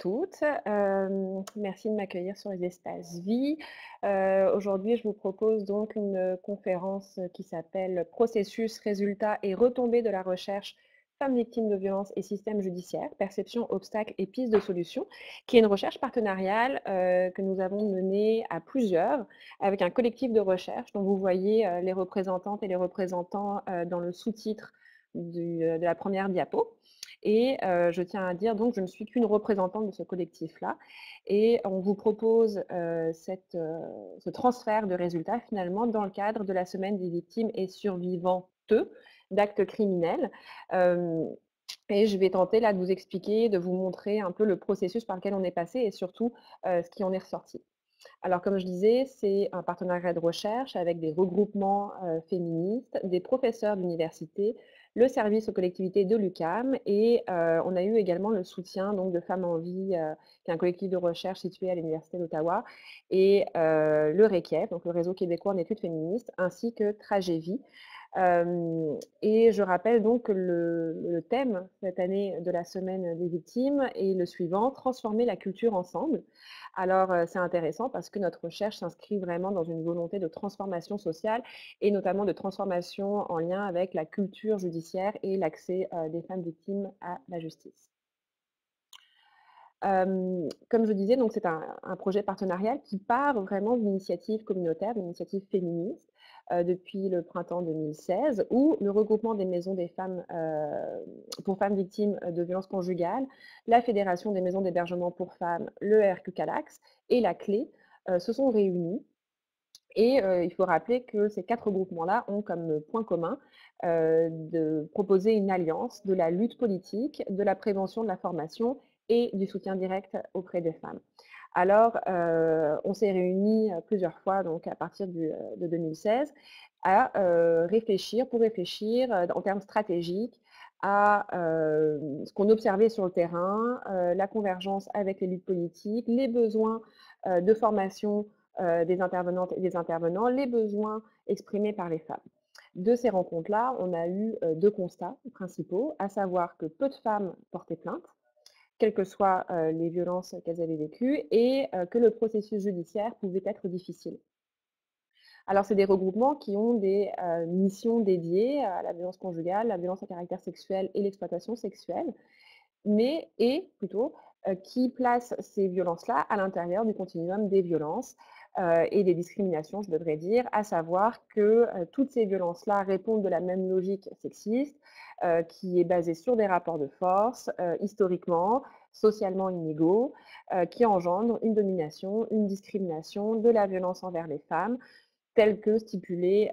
toutes. Merci de m'accueillir sur les espaces vie. Aujourd'hui, je vous propose donc une conférence qui s'appelle «Processus, résultats et retombées de la recherche femmes victimes de violences et système judiciaire, perception, obstacles et pistes de solutions», qui est une recherche partenariale, que nous avons menée à plusieurs avec un collectif de recherche dont vous voyez, les représentantes et les représentants, dans le sous-titre de la première diapo. Et je tiens à dire donc je ne suis qu'une représentante de ce collectif-là et on vous propose, ce transfert de résultats finalement dans le cadre de la semaine des victimes et survivantes d'actes criminels. Hem Et je vais tenter là de vous expliquer, de vous montrer un peu le processus par lequel on est passé et surtout, ce qui en est ressorti. Alors comme je disais, c'est un partenariat de recherche avec des regroupements, féministes, des professeurs d'université, le service aux collectivités de l'UQAM et on a eu également le soutien donc de Femmes en Vie, qui est un collectif de recherche situé à l'université d'Ottawa et le REQEF, donc le Réseau québécois en études féministes, ainsi que Tragévie. Et je rappelle donc que le thème cette année de la semaine des victimes est le suivant: «Transformer la culture ensemble». Alors, c'est intéressant parce que notre recherche s'inscrit vraiment dans une volonté de transformation sociale et notamment de transformation en lien avec la culture judiciaire et l'accès, des femmes victimes à la justice. Comme je disais, donc c'est un projet partenarial qui part vraiment d'une initiative communautaire, d'une initiative féministe, depuis le printemps 2016 où le regroupement des maisons des femmes, pour femmes victimes, de violences conjugales, la Fédération des maisons d'hébergement pour femmes, le RQ-CALAX et la CLÉ, se sont réunis et il faut rappeler que ces 4 groupements-là ont comme point commun, de proposer une alliance de la lutte politique, de la prévention, de la formation et du soutien direct auprès des femmes. Alors, on s'est réunis, plusieurs fois donc à partir de 2016 à, réfléchir, en termes stratégiques à, ce qu'on observait sur le terrain, la convergence avec les luttes politiques, les besoins, de formation des intervenantes et des intervenants, les besoins exprimés par les femmes. De ces rencontres-là, on a eu 2 constats principaux, à savoir que peu de femmes portaient plainte, quelles que soient les violences qu'elles avaient vécues, et que le processus judiciaire pouvait être difficile. Alors, c'est des regroupements qui ont des missions dédiées à la violence conjugale, la violence à caractère sexuel et l'exploitation sexuelle qui place ces violences-là à l'intérieur du continuum des violences, et des discriminations, je devrais dire, à savoir que, toutes ces violences-là répondent de la même logique sexiste, qui est basée sur des rapports de force, historiquement, socialement inégaux, qui engendrent une domination, une discrimination, de la violence envers les femmes, telle que stipulée,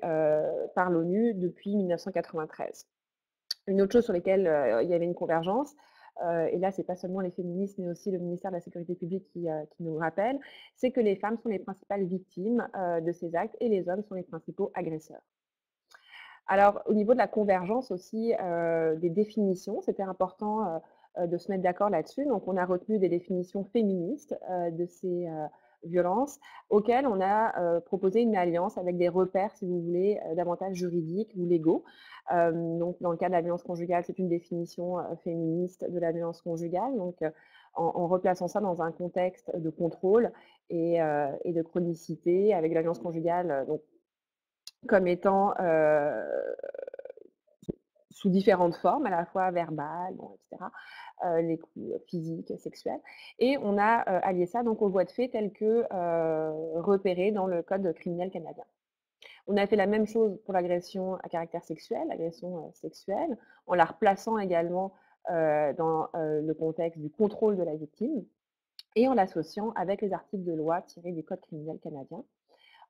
par l'ONU depuis 1993. Une autre chose sur lesquelles, il y avait une convergence, et là, c'est pas seulement les féministes, mais aussi le ministère de la Sécurité publique qui nous rappelle, c'est que les femmes sont les principales victimes, de ces actes et les hommes sont les principaux agresseurs. Alors, au niveau de la convergence aussi, des définitions, c'était important, de se mettre d'accord là-dessus. Donc on a retenu des définitions féministes, de ces, violences auxquelles on a, proposé une alliance avec des repères, si vous voulez, davantage juridiques ou légaux. Donc dans le cas de la violence conjugale, c'est une définition, féministe de la violence conjugale, donc en replaçant ça dans un contexte de contrôle et de chronicité avec la violence conjugale, donc comme étant, sous différentes formes, à la fois verbales, bon, et cetera, les coups physiques, sexuels et on a, allié ça donc aux voies de fait telles que, repérées dans le code criminel canadien. On a fait la même chose pour l'agression à caractère sexuel, l'agression, sexuelle, en la replaçant également, dans, le contexte du contrôle de la victime et en l'associant avec les articles de loi tirés du code criminel canadien.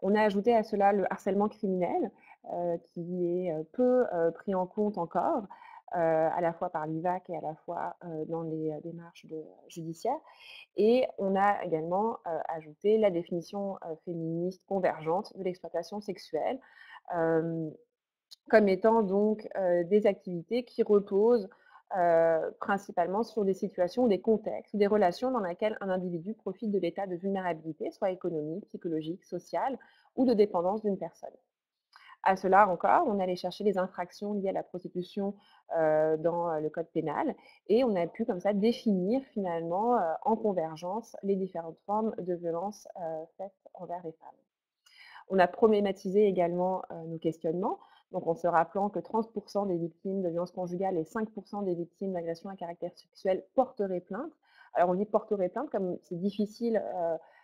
On a ajouté à cela le harcèlement criminel, qui est, peu, pris en compte encore, à la fois par l'IVAC et à la fois, dans les, démarches judiciaires et on a également, ajouté la définition, féministe convergente de l'exploitation sexuelle, hem, comme étant donc, des activités qui reposent, principalement sur des situations, des contextes, des relations dans lesquelles un individu profite de l'état de vulnérabilité, soit économique, psychologique, social ou de dépendance d'une personne. À cela encore, on allait chercher les infractions liées à la prostitution, dans, le code pénal et on a pu comme ça définir finalement, en convergence, les différentes formes de violences, faites envers les femmes. On a problématisé également, nos questionnements, donc en se rappelant que 30 des victimes de violences conjugales et 5 des victimes d'agressions à caractère sexuel porteraient plainte. Alors on dit porteraient plainte comme c'est difficile,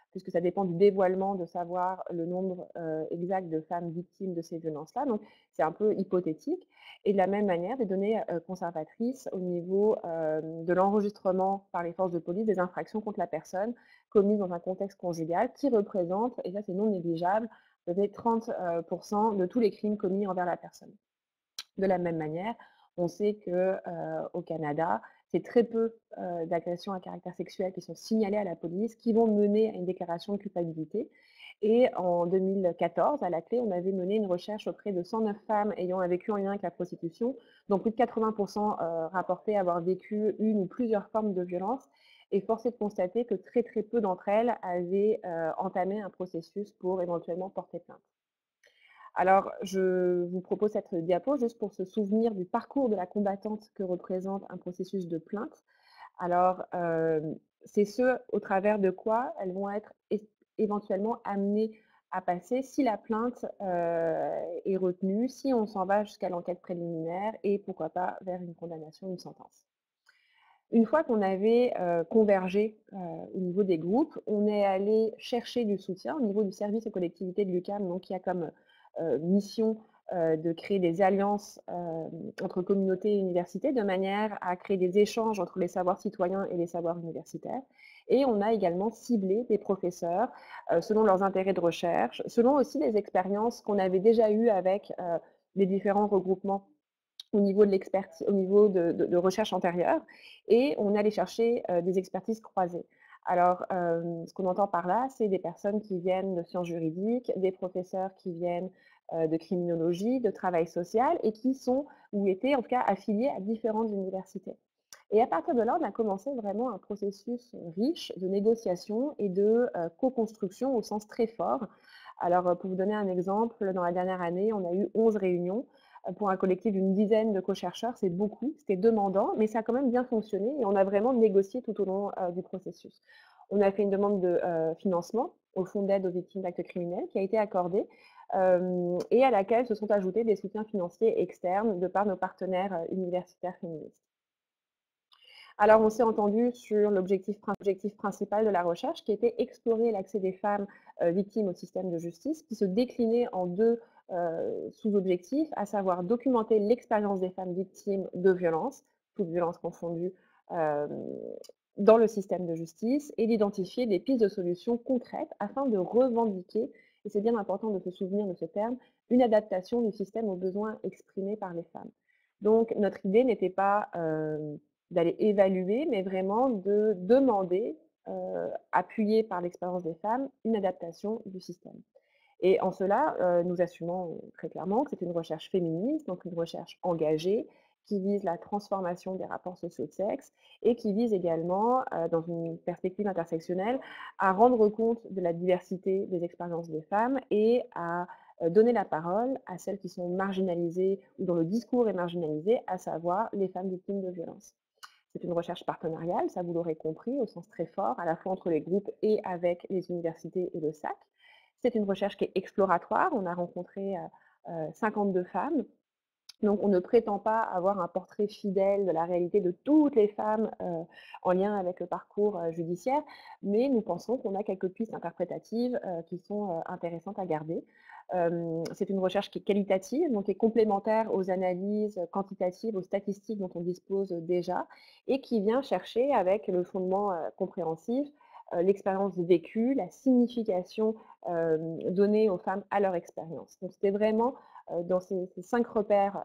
puisque ça dépend du dévoilement de savoir le nombre, exact de femmes victimes de ces violences-là, donc c'est un peu hypothétique et de la même manière des données, conservatrices au niveau, de l'enregistrement par les forces de police des infractions contre la personne commises dans un contexte conjugal qui représente, et ça c'est non négligeable, peut-être 30 de tous les crimes commis envers la personne. De la même manière, on sait que, au Canada, c'est très peu, d'agressions à caractère sexuel qui sont signalées à la police, qui vont mener à une déclaration de culpabilité et en 2014, à la clé, on avait mené une recherche auprès de 109 femmes ayant un vécu en lien avec la prostitution, dont plus de 80 rapportaient avoir vécu une ou plusieurs formes de violence et force est de constater que très, très peu d'entre elles avaient, entamé un processus pour éventuellement porter plainte. Alors, je vous propose cette diapo juste pour se souvenir du parcours de la combattante que représente un processus de plainte. Alors, c'est ce au travers de quoi elles vont être éventuellement amenées à passer si la plainte est retenue, si on s'en va jusqu'à l'enquête préliminaire et pourquoi pas vers une condamnation, une sentence. Une fois qu'on avait convergé au niveau des groupes, on est allé chercher du soutien au niveau du service aux collectivités de l'UQAM, donc qui a comme mission de créer des alliances entre communautés et universités, de manière à créer des échanges entre les savoirs citoyens et les savoirs universitaires. Et on a également ciblé des professeurs selon leurs intérêts de recherche, selon aussi les expériences qu'on avait déjà eues avec les différents regroupements au niveau de l'expertise, au niveau de recherche antérieure et on allait chercher des expertises croisées. Alors, ce qu'on entend par là, c'est des personnes qui viennent de sciences juridiques, des professeurs qui viennent de criminologie, de travail social et qui sont ou étaient en tout cas affiliés à différentes universités. Et à partir de là, on a commencé vraiment un processus riche de négociation et de co-construction au sens très fort. Alors, pour vous donner un exemple, dans la dernière année, on a eu 11 réunions pour un collectif d'une dizaine de co-chercheurs, c'est beaucoup, c'était demandant, mais ça a quand même bien fonctionné et on a vraiment négocié tout au long du processus. On a fait une demande de financement au Fonds d'aide aux victimes d'actes criminels qui a été accordée et à laquelle se sont ajoutés des soutiens financiers externes de par nos partenaires universitaires féministes. Alors, on s'est entendu sur l'objectif principal de la recherche, qui était explorer l'accès des femmes victimes au système de justice, qui se déclinait en deux sous-objectifs, à savoir documenter l'expérience des femmes victimes de violences, toutes violences confondues, euh, dans le système de justice, et d'identifier des pistes de solutions concrètes afin de revendiquer, et c'est bien important de se souvenir de ce terme, une adaptation du système aux besoins exprimés par les femmes. Donc, notre idée n'était pas d'aller évaluer, mais vraiment de demander, appuyé par l'expérience des femmes, une adaptation du système. Et en cela, nous assumons très clairement que c'est une recherche féministe, donc une recherche engagée, qui vise la transformation des rapports sociaux de sexe et qui vise également, dans une perspective intersectionnelle, à rendre compte de la diversité des expériences des femmes et à donner la parole à celles qui sont marginalisées ou dont le discours est marginalisé, à savoir les femmes victimes de violences. C'est une recherche partenariale, ça vous l'aurez compris, au sens très fort, à la fois entre les groupes et avec les universités et le SAC. C'est une recherche qui est exploratoire. On a rencontré 52 femmes. Donc, on ne prétend pas avoir un portrait fidèle de la réalité de toutes les femmes en lien avec le parcours judiciaire, mais nous pensons qu'on a quelques pistes interprétatives qui sont intéressantes à garder. C'est une recherche qui est qualitative, donc qui est complémentaire aux analyses quantitatives, aux statistiques dont on dispose déjà, et qui vient chercher avec le fondement compréhensif l'expérience vécue, la signification donnée aux femmes à leur expérience. Donc c'était vraiment dans ces 5 repères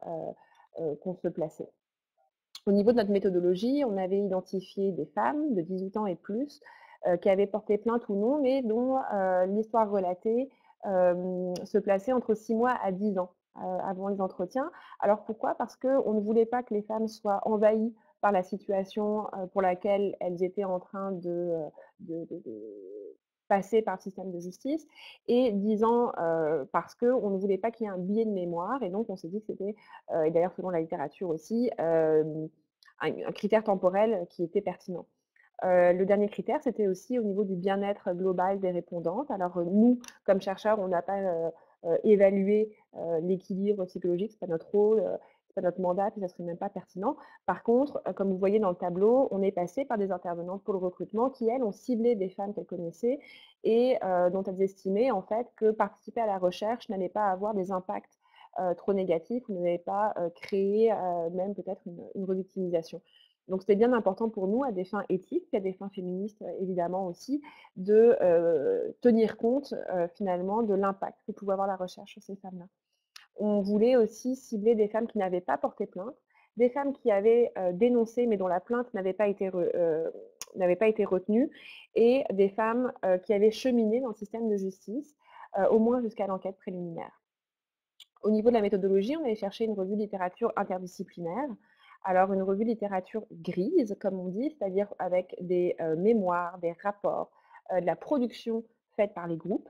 qu'on se plaçait. Au niveau de notre méthodologie, on avait identifié des femmes de 18 ans et plus qui avaient porté plainte ou non, mais dont l'histoire relatée se plaçait entre 6 mois à 10 ans avant les entretiens. Alors pourquoi? Parce qu'on ne voulait pas que les femmes soient envahies par la situation pour laquelle elles étaient en train de passer par le système de justice, et 10 ans, parce qu'on ne voulait pas qu'il y ait un biais de mémoire, et donc on s'est dit que c'était, et d'ailleurs selon la littérature aussi, un critère temporel qui était pertinent. Le dernier critère, c'était aussi au niveau du bien-être global des répondantes. Alors, nous, comme chercheurs, on n'a pas, évalué, l'équilibre psychologique, c'est pas notre rôle, c'est pas notre mandat, puis ça serait même pas pertinent. Par contre, comme vous voyez dans le tableau, on est passé par des intervenantes pour le recrutement qui, elles, ont ciblé des femmes qu'elles connaissaient et dont elles estimaient, en fait, que participer à la recherche n'allait pas avoir des impacts, trop négatifs ou n'allait pas, créer, même peut-être une revictimisation. Donc c'était bien important pour nous, à des fins éthiques, à des fins féministes, évidemment aussi, de, tenir compte, finalement de l'impact que pouvait avoir la recherche sur ces femmes-là. On voulait aussi cibler des femmes qui n'avaient pas porté plainte, des femmes qui avaient, dénoncé mais dont la plainte n'avait pas été retenue, et des femmes, qui avaient cheminé dans le système de justice, au moins jusqu'à l'enquête préliminaire. Au niveau de la méthodologie, on allait chercher une revue de littérature interdisciplinaire. Alors une revue de littérature grise, comme on dit, c'est-à-dire avec des mémoires, des rapports, de la production faite par les groupes,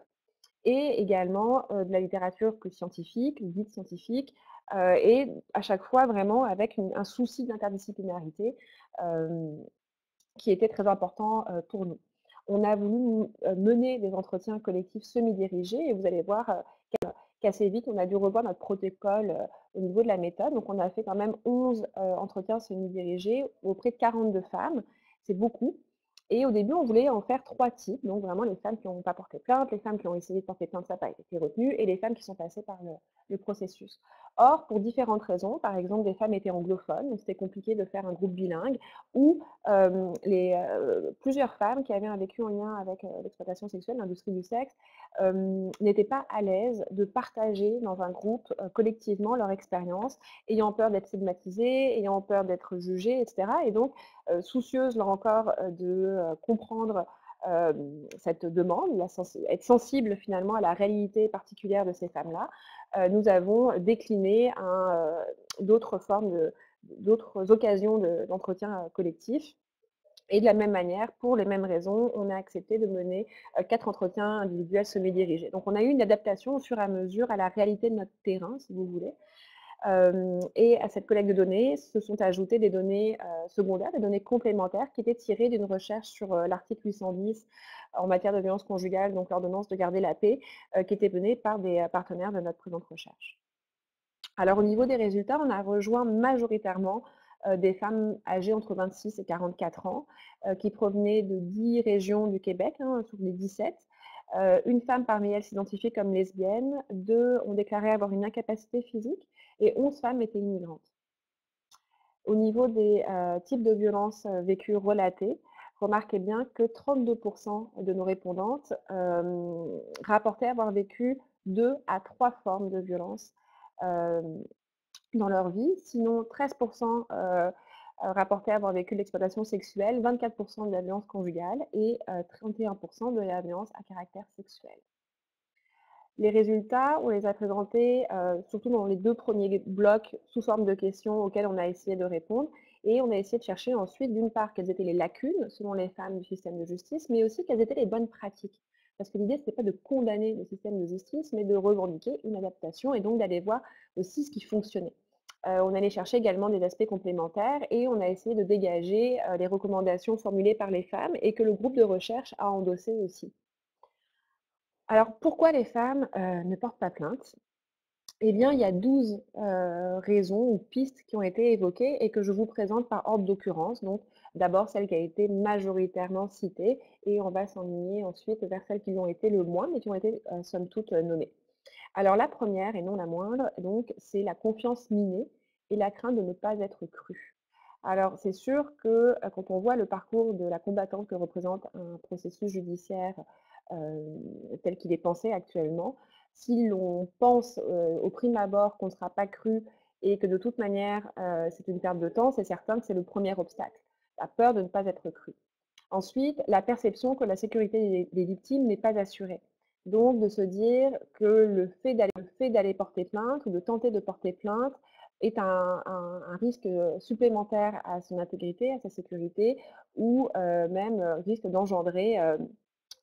et également de la littérature plus scientifique, dite scientifique, et à chaque fois vraiment avec un souci d'interdisciplinarité qui était très important pour nous. On a voulu mener des entretiens collectifs semi-dirigés, et vous allez voir qu'assez vite, on a dû revoir notre protocole au niveau de la méthode. Donc, on a fait quand même 11 entretiens semi-dirigés auprès de 42 femmes. C'est beaucoup. Et au début, on voulait en faire 3 types. Donc, vraiment, les femmes qui n'ont pas porté plainte, les femmes qui ont essayé de porter plainte, ça n'a pas été retenu, et les femmes qui sont passées par le processus. Or, pour différentes raisons, par exemple, des femmes étaient anglophones, donc c'était compliqué de faire un groupe bilingue, ou plusieurs femmes qui avaient un vécu en lien avec l'exploitation sexuelle, l'industrie du sexe, n'étaient pas à l'aise de partager dans un groupe collectivement leur expérience, ayant peur d'être stigmatisées, ayant peur d'être jugées, etc. Et donc, soucieuses, là encore, de comprendre cette demande, être sensible finalement à la réalité particulière de ces femmes-là, nous avons décliné d'autres formes d'autres occasions d'entretien collectif. Et de la même manière, pour les mêmes raisons, on a accepté de mener 4 entretiens individuels semi-dirigés. Donc on a eu une adaptation au fur et à mesure à la réalité de notre terrain, si vous voulez. Et à cette collecte de données se sont ajoutées des données secondaires, des données complémentaires qui étaient tirées d'une recherche sur l'article 810 en matière de violence conjugale, donc l'ordonnance de garder la paix, qui était menée par des partenaires de notre présente recherche. Alors au niveau des résultats, on a rejoint majoritairement des femmes âgées entre 26 et 44 ans, qui provenaient de 10 régions du Québec, sur les 17. Une femme parmi elles s'identifiait comme lesbienne, 2 ont déclaré avoir une incapacité physique, et 11 femmes étaient immigrantes. Au niveau des types de violences vécues relatées, remarquez bien que 32% de nos répondantes rapportaient avoir vécu 2 à 3 formes de violence dans leur vie. Sinon, 13% rapportaient avoir vécu de l'exploitation sexuelle, 24% de la violence conjugale et 31% de la violence à caractère sexuel. Les résultats, on les a présentés surtout dans les 2 premiers blocs sous forme de questions auxquelles on a essayé de répondre, et on a essayé de chercher ensuite, d'une part, quelles étaient les lacunes selon les femmes du système de justice, mais aussi quelles étaient les bonnes pratiques. Parce que l'idée, ce n'était pas de condamner le système de justice, mais de revendiquer une adaptation, et donc d'aller voir aussi ce qui fonctionnait. On allait chercher également des aspects complémentaires, et on a essayé de dégager les recommandations formulées par les femmes et que le groupe de recherche a endossées aussi. Alors, pourquoi les femmes ne portent pas plainte? Eh bien, il y a 12 raisons ou pistes qui ont été évoquées et que je vous présente par ordre d'occurrence. Donc, d'abord celle qui a été majoritairement citée, et on va s'enligner ensuite vers celles qui l'ont été le moins, mais qui ont été somme toute nommées. Alors la première, et non la moindre, donc, c'est la confiance minée et la crainte de ne pas être crue. Alors c'est sûr que quand on voit le parcours de la combattante que représente un processus judiciaire tel qu'il est pensé actuellement, si l'on pense au prime abord qu'on ne sera pas cru et que de toute manière c'est une perte de temps, c'est certain que c'est le premier obstacle, la peur de ne pas être cru. Ensuite, la perception que la sécurité des victimes n'est pas assurée. Donc de se dire que le fait d'aller porter plainte ou de tenter de porter plainte est un risque supplémentaire à son intégrité, à sa sécurité, ou même risque d'engendrer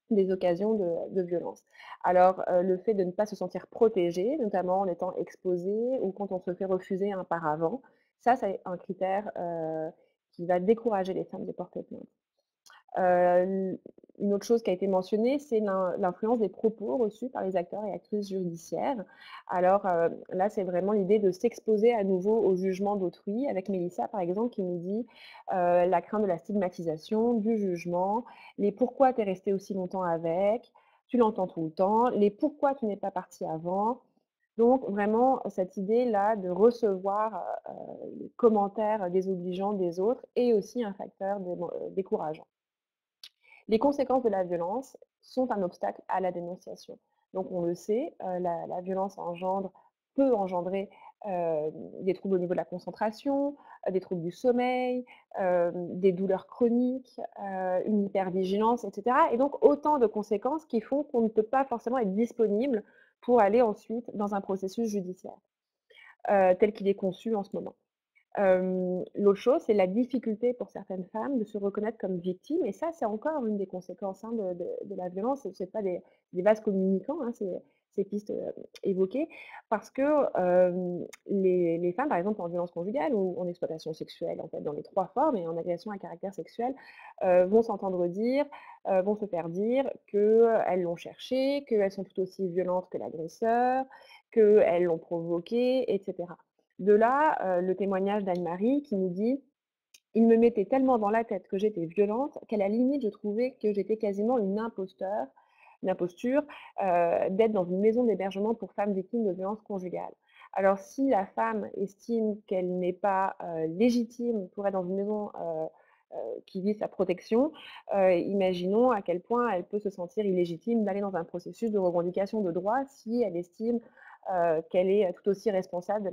des occasions de violence. Alors, le fait de ne pas se sentir protégé, notamment en étant exposé ou quand on se fait refuser un paravent, ça, c'est un critère, qui va décourager les femmes de porter plainte. L Une autre chose qui a été mentionnée, c'est l'influence des propos reçus par les acteurs et actrices judiciaires. Alors, là, c'est vraiment l'idée de s'exposer à nouveau au jugement d'autrui, avec Mélissa, par exemple, qui nous dit, la crainte de la stigmatisation, du jugement, les «pourquoi tu es resté aussi longtemps avec?», tu l'entends tout le temps, les «pourquoi tu n'es pas parti avant?». Donc vraiment, cette idée-là de recevoir, les commentaires désobligeants des autres est aussi un facteur décourageant. Les conséquences de la violence sont un obstacle à la dénonciation. Donc on le sait, la violence peut engendrer, des troubles au niveau de la concentration, des troubles du sommeil, des douleurs chroniques, une hypervigilance et cetera, et donc autant de conséquences qui font qu'on ne peut pas forcément être disponible pour aller ensuite dans un processus judiciaire, tel qu'il est conçu en ce moment. L'autre chose, c'est la difficulté pour certaines femmes de se reconnaître comme victimes, et ça, c'est encore une des conséquences, hein, de la violence. C'est pas des vases communicants, hein, ces pistes, évoquées, parce que, les femmes, par exemple, en violence conjugale ou en exploitation sexuelle, en fait, dans les 3 formes et en agression à caractère sexuel, vont s'entendre dire, vont se faire dire qu'elles l'ont cherché, qu'elles sont tout aussi violentes que l'agresseur, qu'elles l'ont provoqué et cetera. De là, le témoignage d'Anne-Marie qui nous dit: «Il me mettait tellement dans la tête que j'étais violente qu'à la limite, je trouvais que j'étais quasiment une imposture, d'être dans une maison d'hébergement pour femmes victimes de violences conjugales». Alors si la femme estime qu'elle n'est pas, légitime pour être dans une maison, qui vise sa protection, imaginons à quel point elle peut se sentir illégitime d'aller dans un processus de revendication de droits si elle estime, qu'elle est tout aussi responsable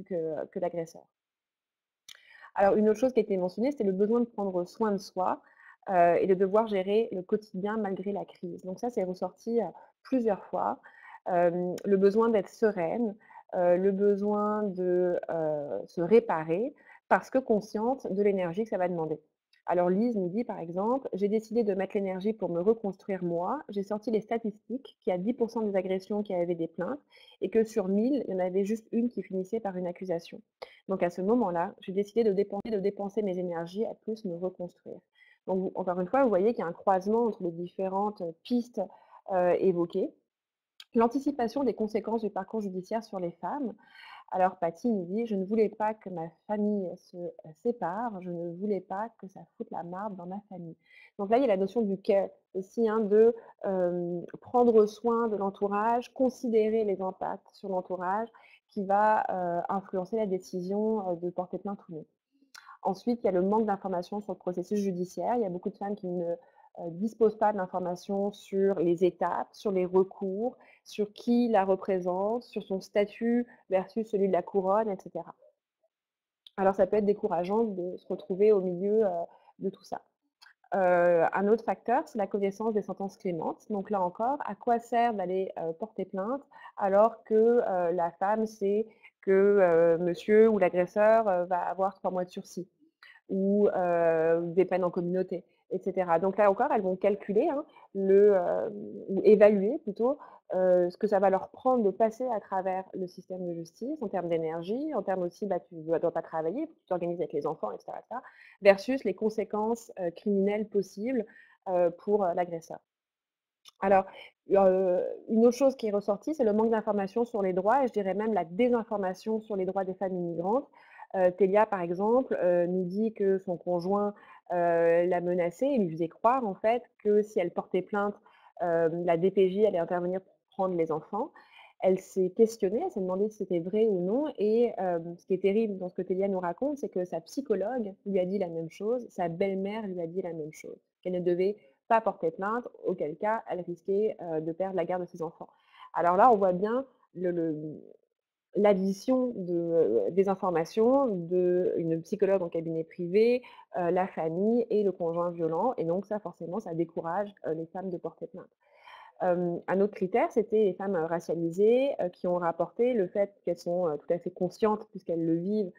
que l'agresseur. Alors une autre chose qui a été mentionnée, c'est le besoin de prendre soin de soi, et de devoir gérer le quotidien malgré la crise. Donc ça, c'est ressorti, plusieurs fois. Le besoin d'être sereine, le besoin de, se réparer parce que consciente de l'énergie que ça va demander. Alors Lise nous dit par exemple: «J'ai décidé de mettre l'énergie pour me reconstruire moi. J'ai sorti les statistiques qu'il y a 10 des agressions qui avaient des plaintes et que sur 1000, il y en avait juste une qui finissait par une accusation. Donc à ce moment-là, j'ai décidé de dépenser mes énergies à plus me reconstruire». Donc encore une fois, vous voyez qu'il y a un croisement entre les différentes pistes, évoquées. L'anticipation des conséquences du parcours judiciaire sur les femmes. Alors Patty nous dit: «Je ne voulais pas que ma famille se, sépare, je ne voulais pas que ça foute la marde dans ma famille». Donc là, il y a la notion du care aussi, hein, de, prendre soin de l'entourage, considérer les impacts sur l'entourage qui va, influencer la décision, de porter plainte ou non. Ensuite, il y a le manque d'informations sur le processus judiciaire. Il y a beaucoup de femmes qui ne, disposent pas d'informations sur les étapes, sur les recours, sur qui la représente, sur son statut versus celui de la couronne et cetera. Alors ça peut être décourageant de se retrouver au milieu, de tout ça. Un autre facteur, c'est la connaissance des sentences clémentes. Donc là encore, à quoi sert d'aller, porter plainte alors que, la femme sait que, monsieur ou l'agresseur, va avoir 3 mois de sursis? Ou des peines en communauté et cetera. Donc là encore, elles vont calculer, hein, ou évaluer plutôt, ce que ça va leur prendre de passer à travers le système de justice en termes d'énergie, en termes aussi, bah, tu ne dois pas travailler, faut que tu t'organises avec les enfants et cetera, versus les conséquences, criminelles possibles, pour, l'agresseur. Alors, une autre chose qui est ressortie, c'est le manque d'informations sur les droits et je dirais même la désinformation sur les droits des femmes immigrantes. Télia, par exemple, nous dit que son conjoint, l'a menacée et lui faisait croire, en fait, que si elle portait plainte, la DPJ allait intervenir pour prendre les enfants. Elle s'est questionnée, elle s'est demandé si c'était vrai ou non et ce qui est terrible dans ce que Télia nous raconte, c'est que sa psychologue lui a dit la même chose, sa belle-mère lui a dit la même chose, qu'elle ne devait pas porter plainte, auquel cas elle risquait, de perdre la garde de ses enfants. Alors là, on voit bien le l'addition des informations d'une psychologue en cabinet privé, la famille et le conjoint violent et donc ça forcément, ça décourage, les femmes de porter plainte. Un autre critère, c'était les femmes, racialisées, qui ont rapporté le fait qu'elles sont, tout à fait conscientes, puisqu'elles le vivent,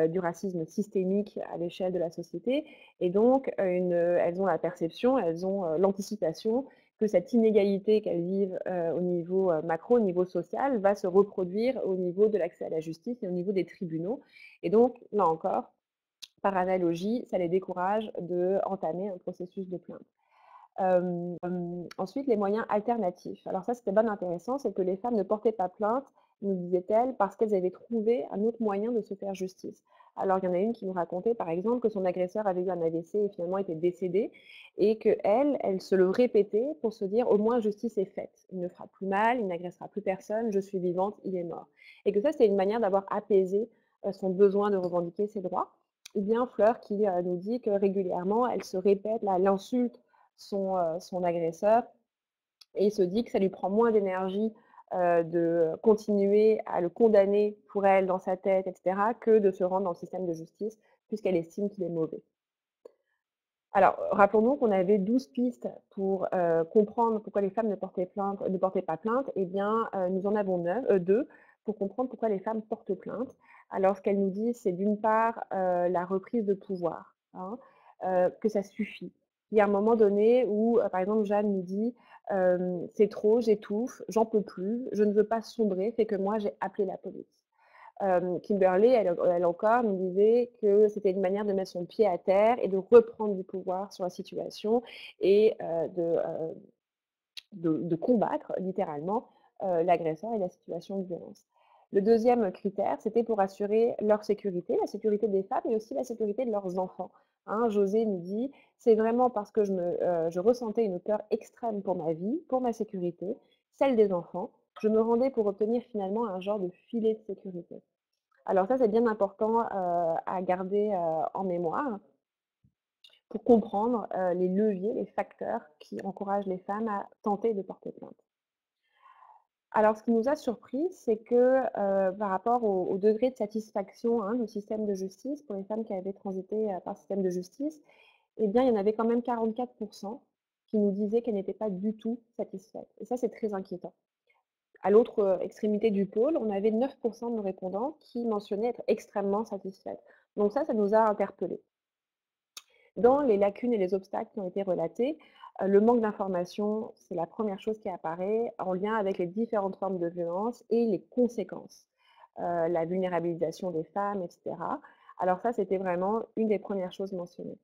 du racisme systémique à l'échelle de la société et donc elles ont la perception, elles ont, l'anticipation que cette inégalité qu'elles vivent, au niveau, macro, au niveau social, va se reproduire au niveau de l'accès à la justice et au niveau des tribunaux et donc là encore, par analogie, ça les décourage d'entamer un processus de plainte. Ensuite, les moyens alternatifs. Alors ça, c'était bien intéressant, c'est que les femmes ne portaient pas plainte, nous disait-elle, parce qu'elles avaient trouvé un autre moyen de se faire justice. Alors, il y en a une qui nous racontait, par exemple, que son agresseur avait eu un AVC et finalement était décédé, et qu'elle, elle se le répétait pour se dire: «Au moins justice est faite. Il ne fera plus mal, il n'agressera plus personne, je suis vivante, il est mort» et que ça, c'est une manière d'avoir apaisé, son besoin de revendiquer ses droits. Ou bien Fleur qui, nous dit que régulièrement, elle se répète elle insulte son agresseur et se dit que ça lui prend moins d'énergie, de continuer à le condamner pour elle dans sa tête et cetera, que de se rendre dans le système de justice puisqu'elle estime qu'il est mauvais. Alors, rappelons-nous qu'on avait 12 pistes pour, comprendre pourquoi les femmes ne portaient pas plainte et bien, nous en avons 2 pour comprendre pourquoi les femmes portent plainte. Alors ce qu'elles nous disent, c'est d'une part, la reprise de pouvoir, hein, que ça suffit. Il y a un moment donné où, par exemple, Jeanne nous dit: «C'est trop, j'étouffe, j'en peux plus, je ne veux pas sombrer, fait que moi j'ai appelé la police». Kimberly, elle encore, nous disait que c'était une manière de mettre son pied à terre et de reprendre du pouvoir sur la situation et de combattre littéralement l'agresseur et la situation de violence. Le deuxième critère, c'était pour assurer leur sécurité, la sécurité des femmes, mais aussi la sécurité de leurs enfants. Hein, José nous dit, c'est vraiment parce que je ressentais une peur extrême pour ma vie, pour ma sécurité, celle des enfants. Je me rendais pour obtenir finalement un genre de filet de sécurité. Alors ça, c'est bien important, à garder, en mémoire pour comprendre, les leviers, les facteurs qui encouragent les femmes à tenter de porter plainte. Alors ce qui nous a surpris, c'est que, par rapport au degré de satisfaction, hein, du système de justice pour les femmes qui avaient transité, par le système de justice, eh bien, il y en avait quand même 44 qui nous disaient qu'elles n'étaient pas du tout satisfaites et ça, c'est très inquiétant. À l'autre, extrémité du pôle, on avait 9 de nos répondants qui mentionnaient être extrêmement satisfaites. Donc ça nous a interpellés. Dans les lacunes et les obstacles qui ont été relatés, le manque d'information, c'est la première chose qui apparaît en lien avec les différentes formes de violence et les conséquences, la vulnérabilisation des femmes et cetera. Alors ça, c'était vraiment une des premières choses mentionnées.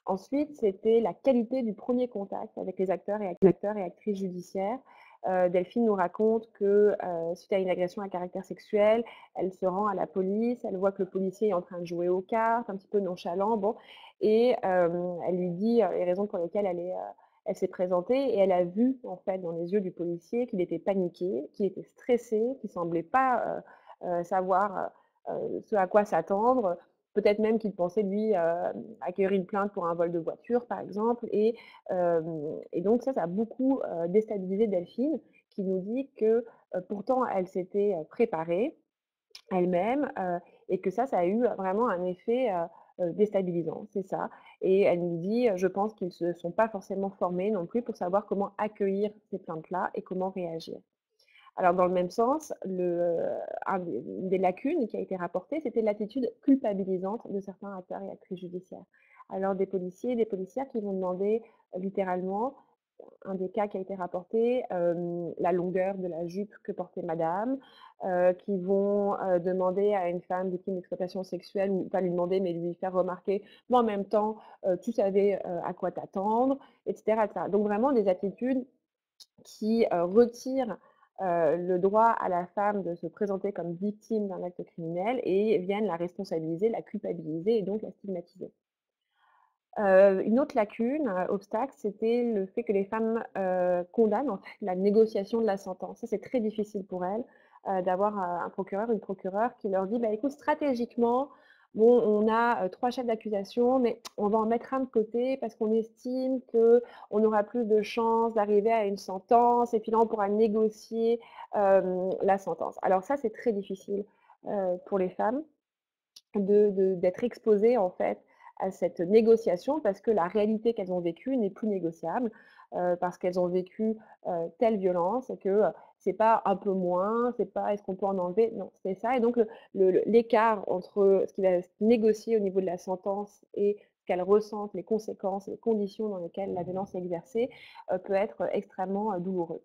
Ensuite, c'était la qualité du premier contact avec les acteurs et actrices judiciaires. Delphine nous raconte que, suite à une agression à caractère sexuel, elle se rend à la police, elle voit que le policier est en train de jouer aux cartes, un petit peu nonchalant, bon et elle lui dit, les raisons pour lesquelles elle s'est présentée et elle a vu, en fait, dans les yeux du policier qu'il était paniqué, qu'il était stressé, qu'il semblait pas, savoir, ce à quoi s'attendre. Peut-être même qu'il pensait, lui, accueillir une plainte pour un vol de voiture, par exemple. Et donc ça a beaucoup déstabilisé Delphine, qui nous dit que pourtant elle s'était préparée elle-même et que ça a eu vraiment un effet déstabilisant, c'est ça. Et elle nous dit, je pense qu'ils ne se sont pas forcément formés non plus pour savoir comment accueillir ces plaintes-là et comment réagir. Alors dans le même sens, une des lacunes qui a été rapportée, c'était l'attitude culpabilisante de certains acteurs et actrices judiciaires. Alors des policiers et des policières qui vont demander littéralement, un des cas qui a été rapporté, la longueur de la jupe que portait madame, qui vont demander à une femme victime d'exploitation sexuelle, ou pas lui demander, mais lui faire remarquer, mais en même temps, tu savais à quoi t'attendre, etc., etc. Donc vraiment des attitudes qui retire le droit à la femme de se présenter comme victime d'un acte criminel et viennent la responsabiliser, la culpabiliser et donc la stigmatiser. Une autre lacune, obstacle, c'était le fait que les femmes, condamnent en fait la négociation de la sentence. Ça, c'est très difficile pour elles, d'avoir, un procureur, une procureure qui leur dit: «Bah, écoute, stratégiquement, bon, on a, 3 chefs d'accusation, mais on va en mettre un de côté parce qu'on estime qu'on aura plus de chances d'arriver à une sentence et puis là, on pourra négocier, la sentence». Alors ça, c'est très difficile, pour les femmes d'être exposées, en fait, à cette négociation parce que la réalité qu'elles ont vécue n'est plus négociable, parce qu'elles ont vécu, telle violence et que, c'est pas un peu moins, c'est pas: «Est-ce qu'on peut en enlever?» non, c'est ça et donc l'écart entre ce qui va se négocier au niveau de la sentence et qu'elles ressentent les conséquences, les conditions dans lesquelles la violence est exercée, peut être extrêmement douloureux.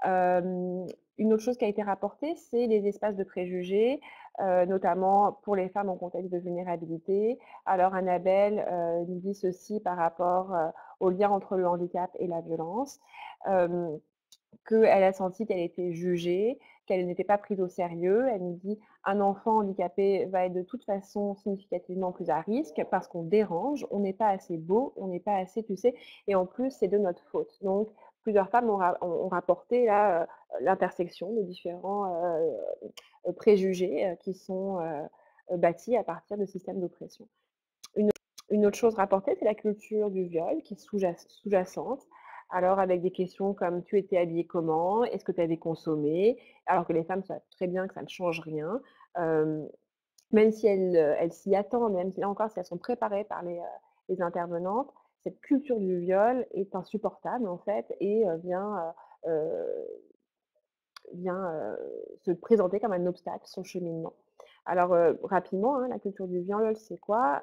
Hem, une autre chose qui a été rapportée, c'est les espaces de préjugés, notamment pour les femmes en contexte de vulnérabilité. Alors Annabelle, nous dit ceci par rapport, au lien entre le handicap et la violence. Hem Qu'elle a senti qu'elle était jugée, qu'elle n'était pas prise au sérieux. Elle nous dit: «Un enfant handicapé va être de toute façon significativement plus à risque parce qu'on dérange, on n'est pas assez beau, on n'est pas assez tu sais et en plus c'est de notre faute». Donc plusieurs femmes ont rapporté là, l'intersection de différents, préjugés, qui sont, bâtis à partir de systèmes d'oppression. Une autre chose rapportée, c'est la culture du viol qui est sous-jacente. Alors avec des questions comme: «Tu étais habillée comment? Est-ce que tu avais consommé?» alors que les femmes savent très bien que ça ne change rien. Hem, même si elles s'y attendent, même si là encore, si elles sont préparées par les intervenantes, cette culture du viol est insupportable en fait et vient, se présenter comme un obstacle sur le cheminement. Alors, rapidement, hein, la culture du viol, c'est quoi?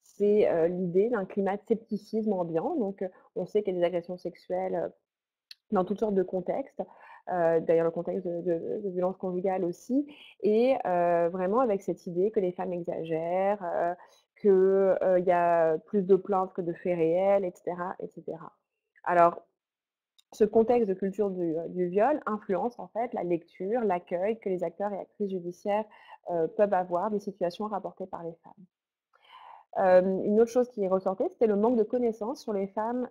C'est, l'idée d'un climat de scepticisme ambiant. Donc, on sait qu'il y a des agressions sexuelles, dans toutes sortes de contextes, d'ailleurs le contexte de violences conjugales aussi et vraiment avec cette idée que les femmes exagèrent, que, il y a plus de plaintes que de faits réels et cetera et cetera. Alors ce contexte de culture du viol influence en fait la lecture, l'accueil que les acteurs et actrices judiciaires, peuvent avoir des situations rapportées par les femmes. Une autre chose qui est ressortait, c'était le manque de connaissances sur les femmes,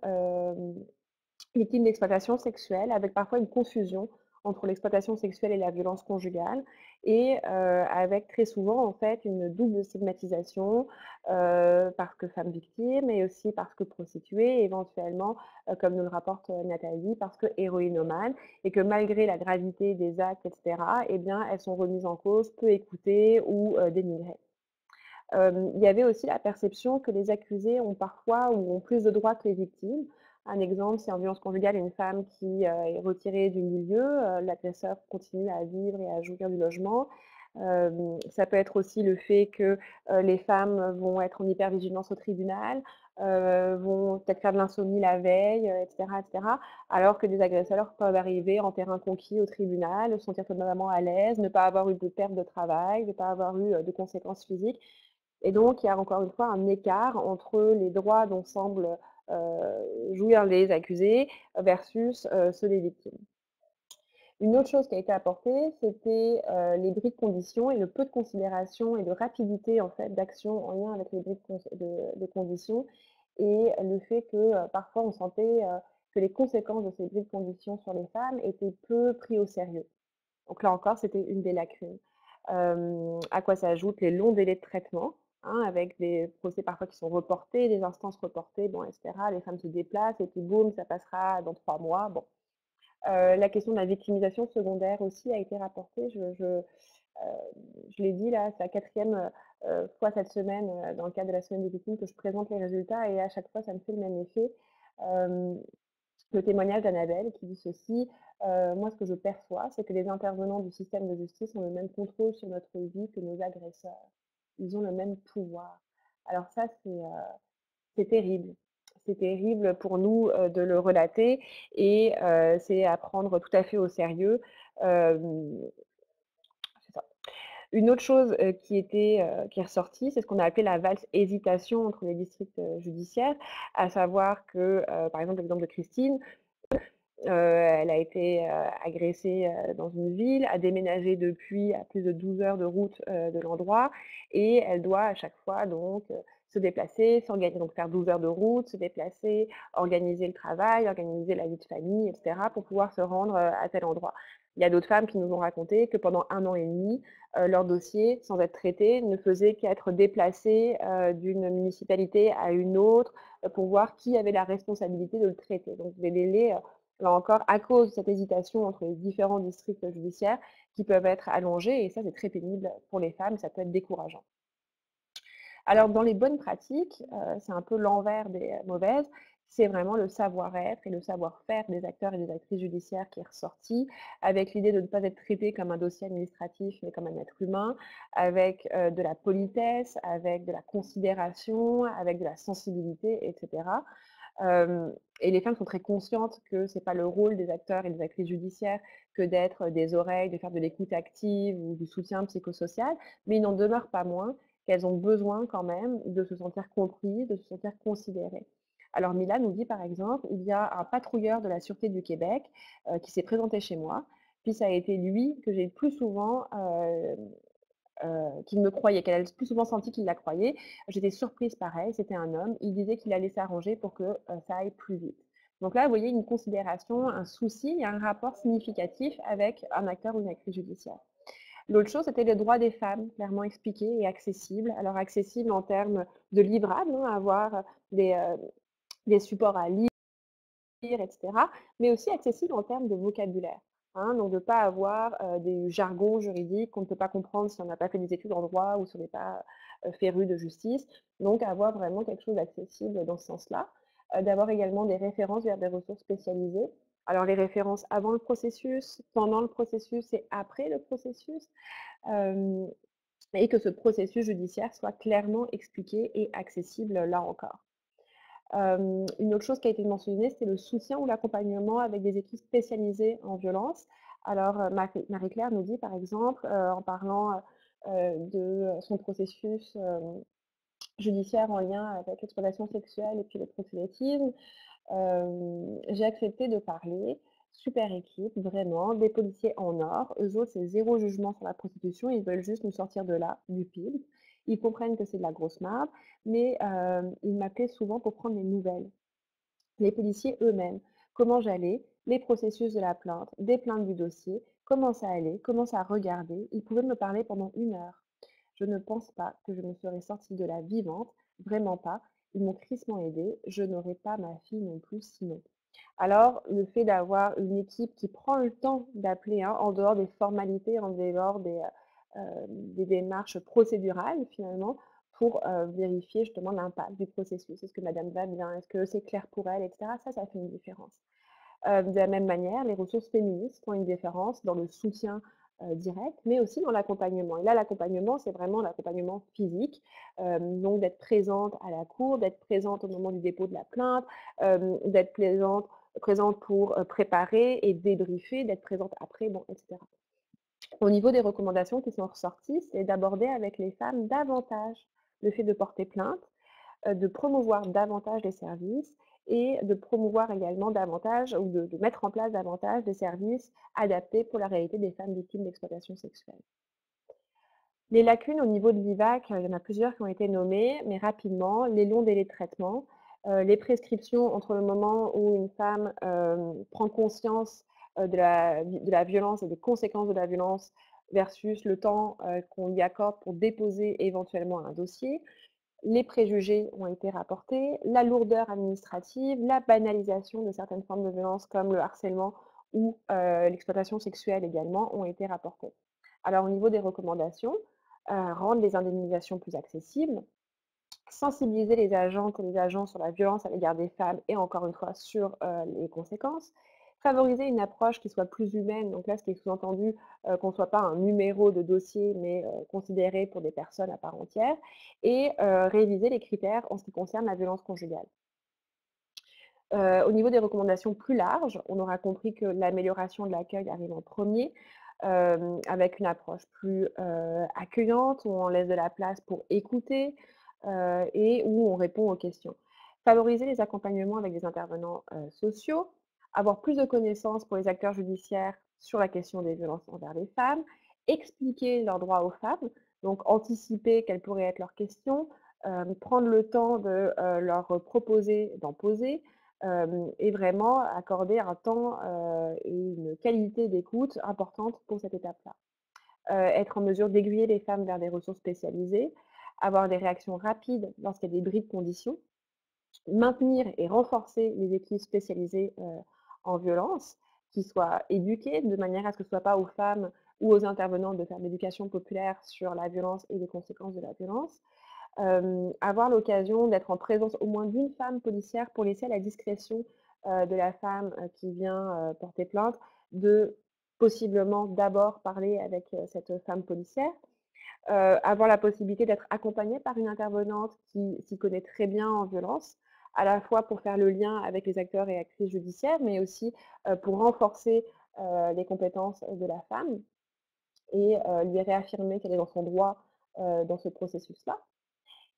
victimes d'exploitation sexuelle, avec parfois une confusion entre l'exploitation sexuelle et la violence conjugale et avec très souvent, en fait, une double stigmatisation, parce que femme victime et aussi parce que prostituée, éventuellement, comme nous le rapporte, Nathalie, parce que héroïnomane et que malgré la gravité des actes et cetera, eh bien, elles sont remises en cause, peu écoutées ou dénigrées. Il y avait aussi la perception que les accusés ont parfois ou ont plus de droits que les victimes. Un exemple, c'est en violence conjugale, une femme qui, est retirée du milieu, l'agresseur continue à vivre et à jouir du logement. Ça peut être aussi le fait que, les femmes vont être en hypervigilance au tribunal, vont peut-être faire de l'insomnie la veille, et cetera, alors que des agresseurs peuvent arriver en terrain conquis au tribunal, se sentir totalement à l'aise, ne pas avoir eu de perte de travail, ne pas avoir eu, de conséquences physiques et donc, il y a encore une fois un écart entre les droits dont semblent, jouir les accusés versus, ceux des victimes. Une autre chose qui a été apportée, c'était, les bris de conditions et le peu de considération et de rapidité, en fait, d'action en lien avec les bris de conditions et le fait que, parfois on sentait, que les conséquences de ces bris de conditions sur les femmes étaient peu pris au sérieux. Donc là encore, c'était une des lacunes. À quoi s'ajoutent les longs délais de traitement, hein, avec des procès parfois qui sont reportés, des instances reportées, bon et cetera. Les femmes se déplacent et puis boum, ça passera dans 3 mois, bon. La question de la victimisation secondaire aussi a été rapportée. Je l'ai dit là, c'est la 4e, fois cette semaine, dans le cadre de la semaine des victimes que je présente les résultats et à chaque fois ça me fait le même effet. Hem Le témoignage d'Annabelle qui dit ceci: «Moi, ce que je perçois, c'est que les intervenants du système de justice ont le même contrôle sur notre vie que nos agresseurs. Ils ont le même pouvoir». Alors ça, c'est terrible. C'est terrible pour nous, de le relater et c'est à prendre tout à fait au sérieux. Hem, c'est ça. Une autre chose, qui est ressortie, c'est ce qu'on a appelé la valse hésitation entre les districts, judiciaires, à savoir que, par exemple, l'exemple de Christine. Elle a été, agressée, dans une ville, a déménagé depuis à plus de 12 heures de route, de l'endroit et elle doit à chaque fois donc, se déplacer, s'organiser donc faire 12 heures de route, se déplacer, organiser le travail, organiser la vie de famille et cetera pour pouvoir se rendre, à tel endroit. Il y a d'autres femmes qui nous ont raconté que pendant 1 an et demi, leur dossier, sans être traité, ne faisait qu'être déplacé, d'une municipalité à une autre, pour voir qui avait la responsabilité de le traiter. Donc des délais, là encore, à cause de cette hésitation entre les différents districts judiciaires qui peuvent être allongés et ça, c'est très pénible pour les femmes, ça peut être décourageant. Alors dans les bonnes pratiques, c'est un peu l'envers des mauvaises, c'est vraiment le savoir-être et le savoir-faire des acteurs et des actrices judiciaires qui est ressorti, avec l'idée de ne pas être traité comme un dossier administratif, mais comme un être humain, avec, de la politesse, avec de la considération, avec de la sensibilité et cetera. Hem et les femmes sont très conscientes que c'est pas le rôle des acteurs et des actrices judiciaires que d'être des oreilles, de faire de l'écoute active ou du soutien psychosocial, mais il n'en demeure pas moins qu'elles ont besoin quand même de se sentir comprises, de se sentir considérées. Alors Mila nous dit par exemple: «Il y a un patrouilleur de la sûreté du Québec, qui s'est présenté chez moi, puis ça a été lui que j'ai le plus souvent, qu'il me croyait, qu'elle a le plus souvent senti qu'il la croyait. J'étais surprise pareil, c'était un homme, il disait qu'il allait s'arranger pour que, ça aille plus vite. Donc là, vous voyez une considération, un souci et un rapport significatif avec un acteur ou une actrice judiciaire. L'autre chose, c'était les droits des femmes, clairement expliqués et accessibles. Alors accessibles en termes de livrables, hein, avoir des supports à lire et cetera, mais aussi accessible en termes de vocabulaire, hein. Donc de ne pas avoir, des jargons juridiques qu'on ne peut pas comprendre si on n'a pas fait des études en droit ou si on n'est pas, féru de justice. Donc avoir vraiment quelque chose d'accessible dans ce sens-là. D'avoir également des références vers des ressources spécialisées. Alors les références avant le processus, pendant le processus et après le processus, hem et que ce processus judiciaire soit clairement expliqué et accessible, là encore. Une autre chose qui a été mentionnée, c'est le soutien ou l'accompagnement avec des équipes spécialisées en violence. Alors, Marie-Claire nous dit par exemple, en parlant, de son processus, judiciaire en lien avec l'exploitation sexuelle et puis le proxénétisme, j'ai accepté de parler, super équipe, vraiment, des policiers en or. Eux autres, c'est zéro jugement sur la prostitution, ils veulent juste nous sortir de là, du pile. Ils comprennent que c'est de la grosse marde, mais ils m'appelaient souvent pour prendre des nouvelles. Les policiers eux-mêmes, comment j'allais, les processus de la plainte, des plaintes du dossier, comment ça allait, comment ça regardait. Ils pouvaient me parler pendant 1 heure. Je ne pense pas que je me serais sortie de là vivante, vraiment pas. Ils m'ont crissement aidée, je n'aurais pas ma fille non plus sinon. Alors, le fait d'avoir une équipe qui prend le temps d'appeler, hein, en dehors des formalités, en dehors des démarches procédurales finalement, pour, vérifier justement l'impact du processus. Est-ce que madame va bien? Est-ce que c'est clair pour elle et cetera? Ça fait une différence. De la même manière, les ressources féministes font une différence dans le soutien, direct, mais aussi dans l'accompagnement. Et là, l'accompagnement, c'est vraiment l'accompagnement physique, donc d'être présente à la cour, d'être présente au moment du dépôt de la plainte, d'être présente pour, préparer et débriefer, d'être présente après, bon et cetera. Au niveau des recommandations qui sont ressorties, c'est d'aborder avec les femmes davantage le fait de porter plainte, de promouvoir davantage les services et de promouvoir également davantage ou de mettre en place davantage des services adaptés pour la réalité des femmes victimes d'exploitation sexuelle. Les lacunes au niveau de l'IVAC, il y en a plusieurs qui ont été nommées, mais rapidement, les longs délais de traitement, les prescriptions entre le moment où une femme, prend conscience, de la violence et des conséquences de la violence versus le temps, qu'on lui accorde pour déposer éventuellement un dossier. Les préjugés ont été rapportés, la lourdeur administrative, la banalisation de certaines formes de violence comme le harcèlement ou l'exploitation sexuelle également ont été rapportés. Alors au niveau des recommandations, rendre les indemnisations plus accessibles, sensibiliser les agentes et les agents sur la violence à l'égard des femmes et encore une fois sur, les conséquences. Favoriser une approche qui soit plus humaine, donc là, ce qui est sous-entendu, qu'on ne soit pas un numéro de dossier, mais, considéré pour des personnes à part entière et réviser les critères en ce qui concerne la violence conjugale. Au niveau des recommandations plus larges, on aura compris que l'amélioration de l'accueil arrive en premier, avec une approche plus, accueillante, où on laisse de la place pour écouter, et où on répond aux questions. Favoriser les accompagnements avec des intervenants, sociaux, avoir plus de connaissances pour les acteurs judiciaires sur la question des violences envers les femmes, expliquer leurs droits aux femmes, donc anticiper quelles pourraient être leurs questions, prendre le temps de, leur proposer d'en poser, et vraiment accorder un temps, et une qualité d'écoute importante pour cette étape-là. Être en mesure d'aiguiller les femmes vers des ressources spécialisées, avoir des réactions rapides lorsqu'il y a des bris de conditions, maintenir et renforcer les équipes spécialisées, en violence, qui soient éduquées de manière à ce que ce soit pas aux femmes ou aux intervenants de faire de l'éducation populaire sur la violence et les conséquences de la violence. avoir l'occasion d'être en présence au moins d'une femme policière pour laisser à la discrétion, de la femme, qui vient, porter plainte, de possiblement d'abord parler avec, cette femme policière. Avoir la possibilité d'être accompagnée par une intervenante qui s'y connaît très bien en violence, à la fois pour faire le lien avec les acteurs et actrices judiciaires, mais aussi, pour renforcer, les compétences de la femme et lui réaffirmer qu'elle est dans son droit, dans ce processus-là.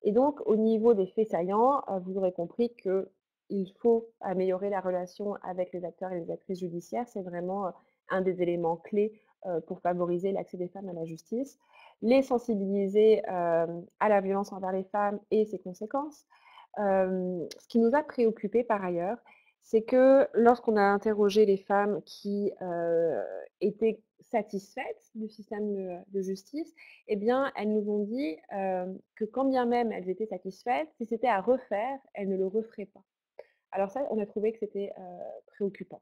Et donc au niveau des faits saillants, vous aurez compris qu'il faut améliorer la relation avec les acteurs et les actrices judiciaires. C'est vraiment, un des éléments clés, pour favoriser l'accès des femmes à la justice. Les sensibiliser, à la violence envers les femmes et ses conséquences. Ce qui nous a préoccupés par ailleurs, c'est que lorsqu'on a interrogé les femmes qui, étaient satisfaites du système de justice, eh bien, elles nous ont dit, que quand bien même elles étaient satisfaites, si c'était à refaire, elles ne le referaient pas. Alors ça, on a trouvé que c'était, préoccupant.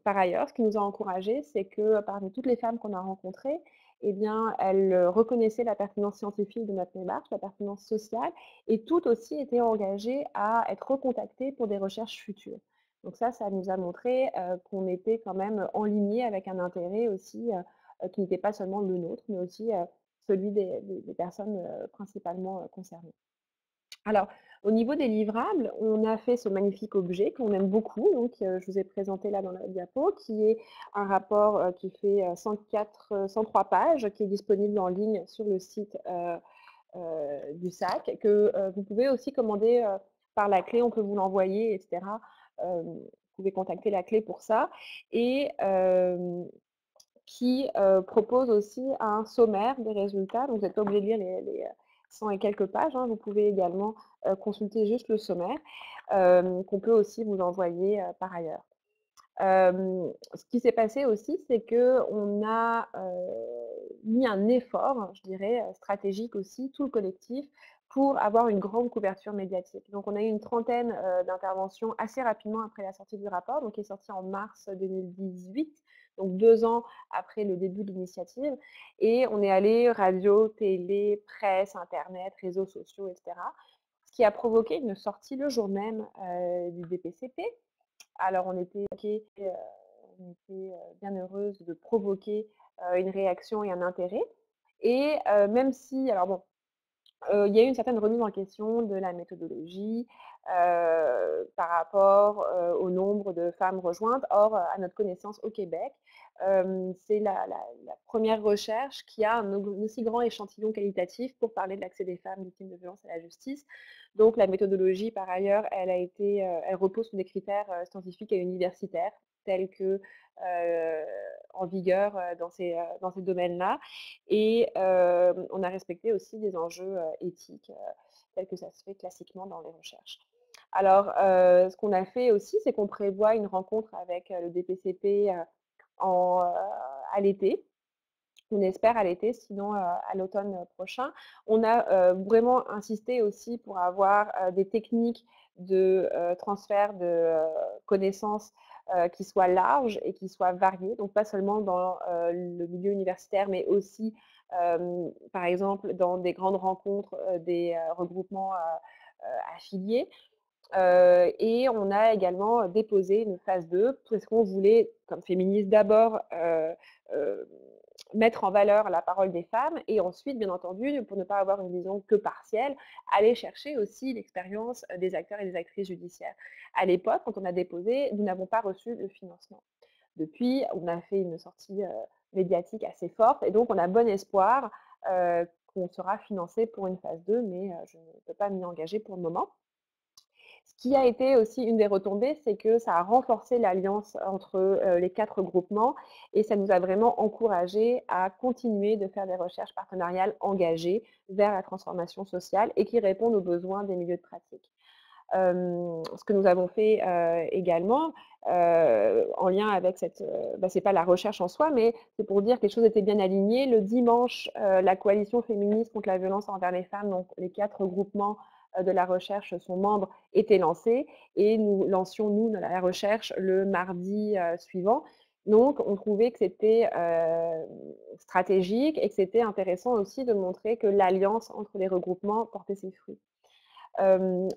Par ailleurs, ce qui nous a encouragés, c'est que parmi toutes les femmes qu'on a rencontrées, eh bien, elles, reconnaissaient la pertinence scientifique de notre démarche, la pertinence sociale et toutes aussi étaient engagées à être recontactées pour des recherches futures. Donc ça nous a montré, qu'on était quand même en lignée avec un intérêt aussi, qui n'était pas seulement le nôtre, mais aussi, celui des personnes, principalement, concernées. Alors, au niveau des livrables, on a fait ce magnifique objet qu'on aime beaucoup, donc je vous ai présenté là dans la diapo, qui est un rapport, qui fait, 103 pages, qui est disponible en ligne sur le site, du SAC, que, vous pouvez aussi commander, par la clé, on peut vous l'envoyer et cetera. Vous pouvez contacter la clé pour ça et qui, propose aussi un sommaire des résultats, donc vous n'êtes pas obligé de lire les 100 et quelques pages, hein. Vous pouvez également, consulter juste le sommaire, qu'on peut aussi vous envoyer, par ailleurs. Ce qui s'est passé aussi, c'est qu'on a, mis un effort, je dirais, stratégique aussi, tout le collectif, pour avoir une grande couverture médiatique. Donc on a eu une trentaine, d'interventions assez rapidement après la sortie du rapport, donc qui est sorti en mars 2018, donc 2 ans après le début de l'initiative et on est allé radio, télé, presse, internet, réseaux sociaux et cetera. Ce qui a provoqué une sortie le jour même, du DPCP. Alors on était, bien heureuse de provoquer, une réaction et un intérêt et même si alors bon, il y a eu une certaine remise en question de la méthodologie, par rapport, au nombre de femmes rejointes. Or, à notre connaissance au Québec, c'est la 1re recherche qui a un aussi grand échantillon qualitatif pour parler de l'accès des femmes victimes de violences à la justice. Donc la méthodologie par ailleurs, elle repose sur des critères, scientifiques et universitaires tels que, en vigueur, dans ces domaines-là et on a respecté aussi des enjeux, éthiques, tels que ça se fait classiquement dans les recherches. Alors, ce qu'on a fait aussi, c'est qu'on prévoit une rencontre avec, le DPCP, à l'été. On espère à l'été, sinon, à l'automne, prochain. On a, vraiment insisté aussi pour avoir, des techniques de, transfert de, connaissances, qui soient larges et qui soient variées, donc pas seulement dans, le milieu universitaire, mais aussi, par exemple, dans des grandes rencontres, des, regroupements, affiliés. Et on a également déposé une phase 2 parce qu'on voulait, comme féministes, d'abord, mettre en valeur la parole des femmes et ensuite, bien entendu, pour ne pas avoir une vision que partielle, aller chercher aussi l'expérience, des acteurs et des actrices judiciaires. À l'époque, quand on a déposé, nous n'avons pas reçu le financement. Depuis, on a fait une sortie, médiatique assez forte et donc on a bon espoir, qu'on sera financé pour une phase 2, mais je ne peux pas m'y engager pour le moment. Ce qui a été aussi une des retombées, c'est que ça a renforcé l'alliance entre, les 4 groupements et ça nous a vraiment encouragés à continuer de faire des recherches partenariales engagées vers la transformation sociale et qui répondent aux besoins des milieux de pratique. Ce que nous avons fait, également, en lien avec cette, c'est pas la recherche en soi, mais c'est pour dire que les choses étaient bien alignées. Le dimanche, la coalition féministe contre la violence envers les femmes, donc les 4 groupements, de la recherche sont membres, étaient lancés et nous lancions, nous, la recherche le mardi, suivant. Donc on trouvait que c'était, stratégique et que c'était intéressant aussi de montrer que l'alliance entre les regroupements portait ses fruits.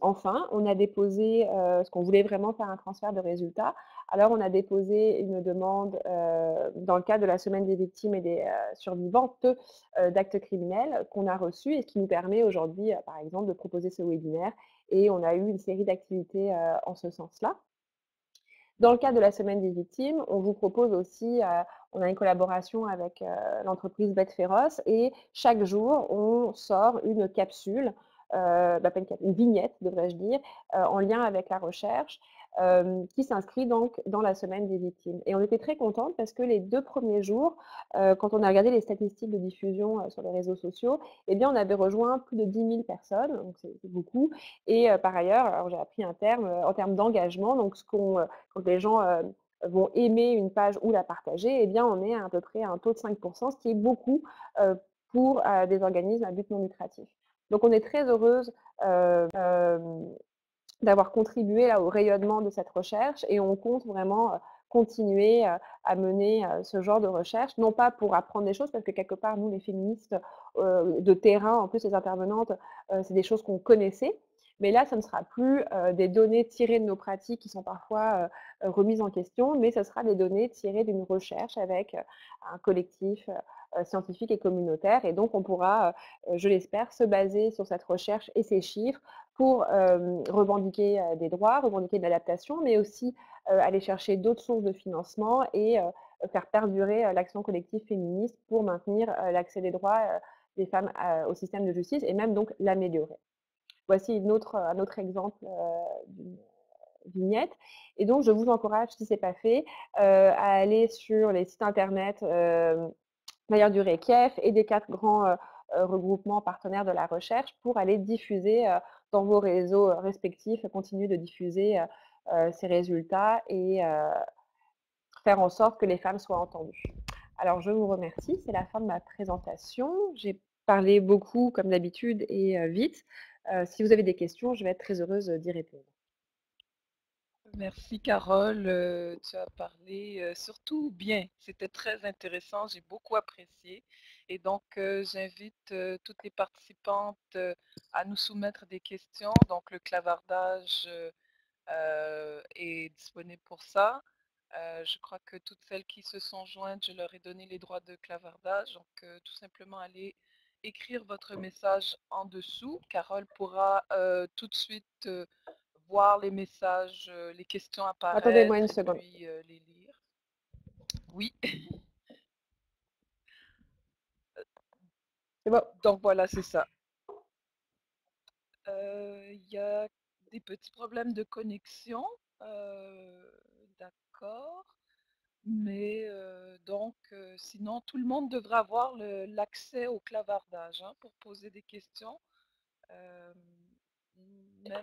Enfin, on a déposé, parce qu'on voulait vraiment faire un transfert de résultats, alors on a déposé une demande, dans le cadre de la semaine des victimes et des, survivantes, d'actes criminels qu'on a reçus et ce qui nous permet aujourd'hui, par exemple, de proposer ce webinaire et on a eu une série d'activités, en ce sens-là. Dans le cadre de la semaine des victimes, on vous propose aussi, on a une collaboration avec, l'entreprise Bête Féroce et chaque jour, on sort une capsule, pas une cap une vignette devrais-je dire, en lien avec la recherche, qui s'inscrit donc dans la semaine des victimes et on était très contentes parce que les 2 premiers jours, quand on a regardé les statistiques de diffusion, sur les réseaux sociaux, eh bien, on avait rejoint plus de 10 000 personnes, donc c'est beaucoup et par ailleurs, alors j'ai appris un terme, en termes d'engagement, donc ce qu'on, quand les gens, vont aimer une page ou la partager, eh bien, on est à peu près à un taux de 5 ce qui est beaucoup, pour, des organismes à but non lucratif. Donc on est très heureuse, d'avoir contribué là, au rayonnement de cette recherche et on compte vraiment, continuer, à mener, ce genre de recherche, non pas pour apprendre des choses parce que quelque part nous les féministes, de terrain, en plus les intervenantes, c'est des choses qu'on connaissait. Mais là, ça ne sera plus, des données tirées de nos pratiques qui sont parfois, remises en question, mais ce sera des données tirées d'une recherche avec, un collectif, scientifique et communautaire et donc on pourra, je l'espère, se baser sur cette recherche et ces chiffres pour, revendiquer, des droits, revendiquer de l'adaptation, mais aussi, aller chercher d'autres sources de financement et faire perdurer, l'action collective féministe pour maintenir, l'accès des droits, des femmes au système de justice et même donc l'améliorer. Voici un autre exemple, d'une vignette et donc je vous encourage, si ce n'est pas fait, à aller sur les sites internet, d'ailleurs du RECIEF et des 4 grands, regroupements partenaires de la recherche pour aller diffuser, dans vos réseaux, respectifs, continuer de diffuser, ces résultats et faire en sorte que les femmes soient entendues. Alors je vous remercie, c'est la fin de ma présentation. J'ai parlé beaucoup comme d'habitude et vite. Si vous avez des questions, je vais être très heureuse, d'y répondre. Merci Carole, tu as parlé surtout bien. C'était très intéressant, j'ai beaucoup apprécié. Et donc, j'invite toutes les participantes à nous soumettre des questions. Donc, le clavardage est disponible pour ça. Je crois que toutes celles qui se sont jointes, je leur ai donné les droits de clavardage. Donc, tout simplement, allez écrire votre message en dessous. Carole pourra tout de suite voir les messages, les questions Attendez-moi une apparaître et seconde. puis les lire. Oui, C'est bon. donc voilà, c'est ça. Il y a des petits problèmes de connexion. D'accord. Mais donc, sinon, tout le monde devrait avoir l'accès au clavardage hein, pour poser des questions, euh,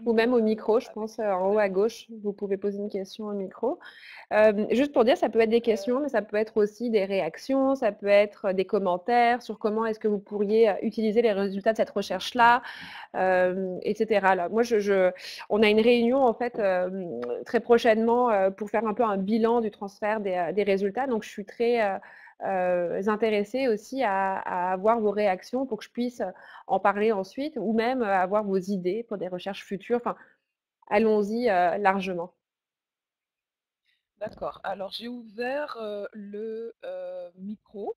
Ou même même au micro, je avec pense, les en haut à problèmes. gauche, vous pouvez poser une question au micro. Juste pour dire, ça peut être des questions, mais ça peut être aussi des réactions, ça peut être des commentaires sur comment est-ce que vous pourriez, utiliser les résultats de cette recherche-là, et cetera. Là, moi, on a une réunion en fait, très prochainement, pour faire un peu un bilan du transfert des résultats. Donc je suis très, intéressée aussi à avoir vos réactions pour que je puisse, en parler ensuite ou même, avoir vos idées pour des recherches futures. Enfin, allons-y, largement. D'accord. Alors, j'ai ouvert le micro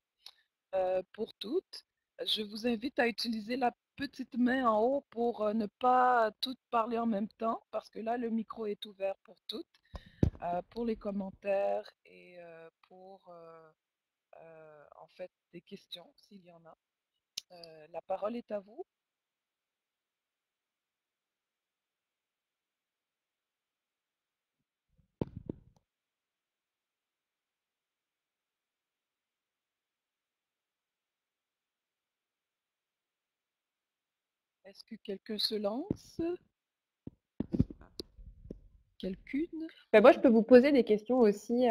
pour toutes. Je vous invite à utiliser la petite main en haut pour ne pas toutes parler en même temps, parce que là, le micro est ouvert pour toutes, pour les commentaires et pour en fait des questions, s'il y en a. La parole est à vous. Est-ce que quelqu'un se lance? Quelqu'une? Bah, moi, je peux vous poser des questions aussi,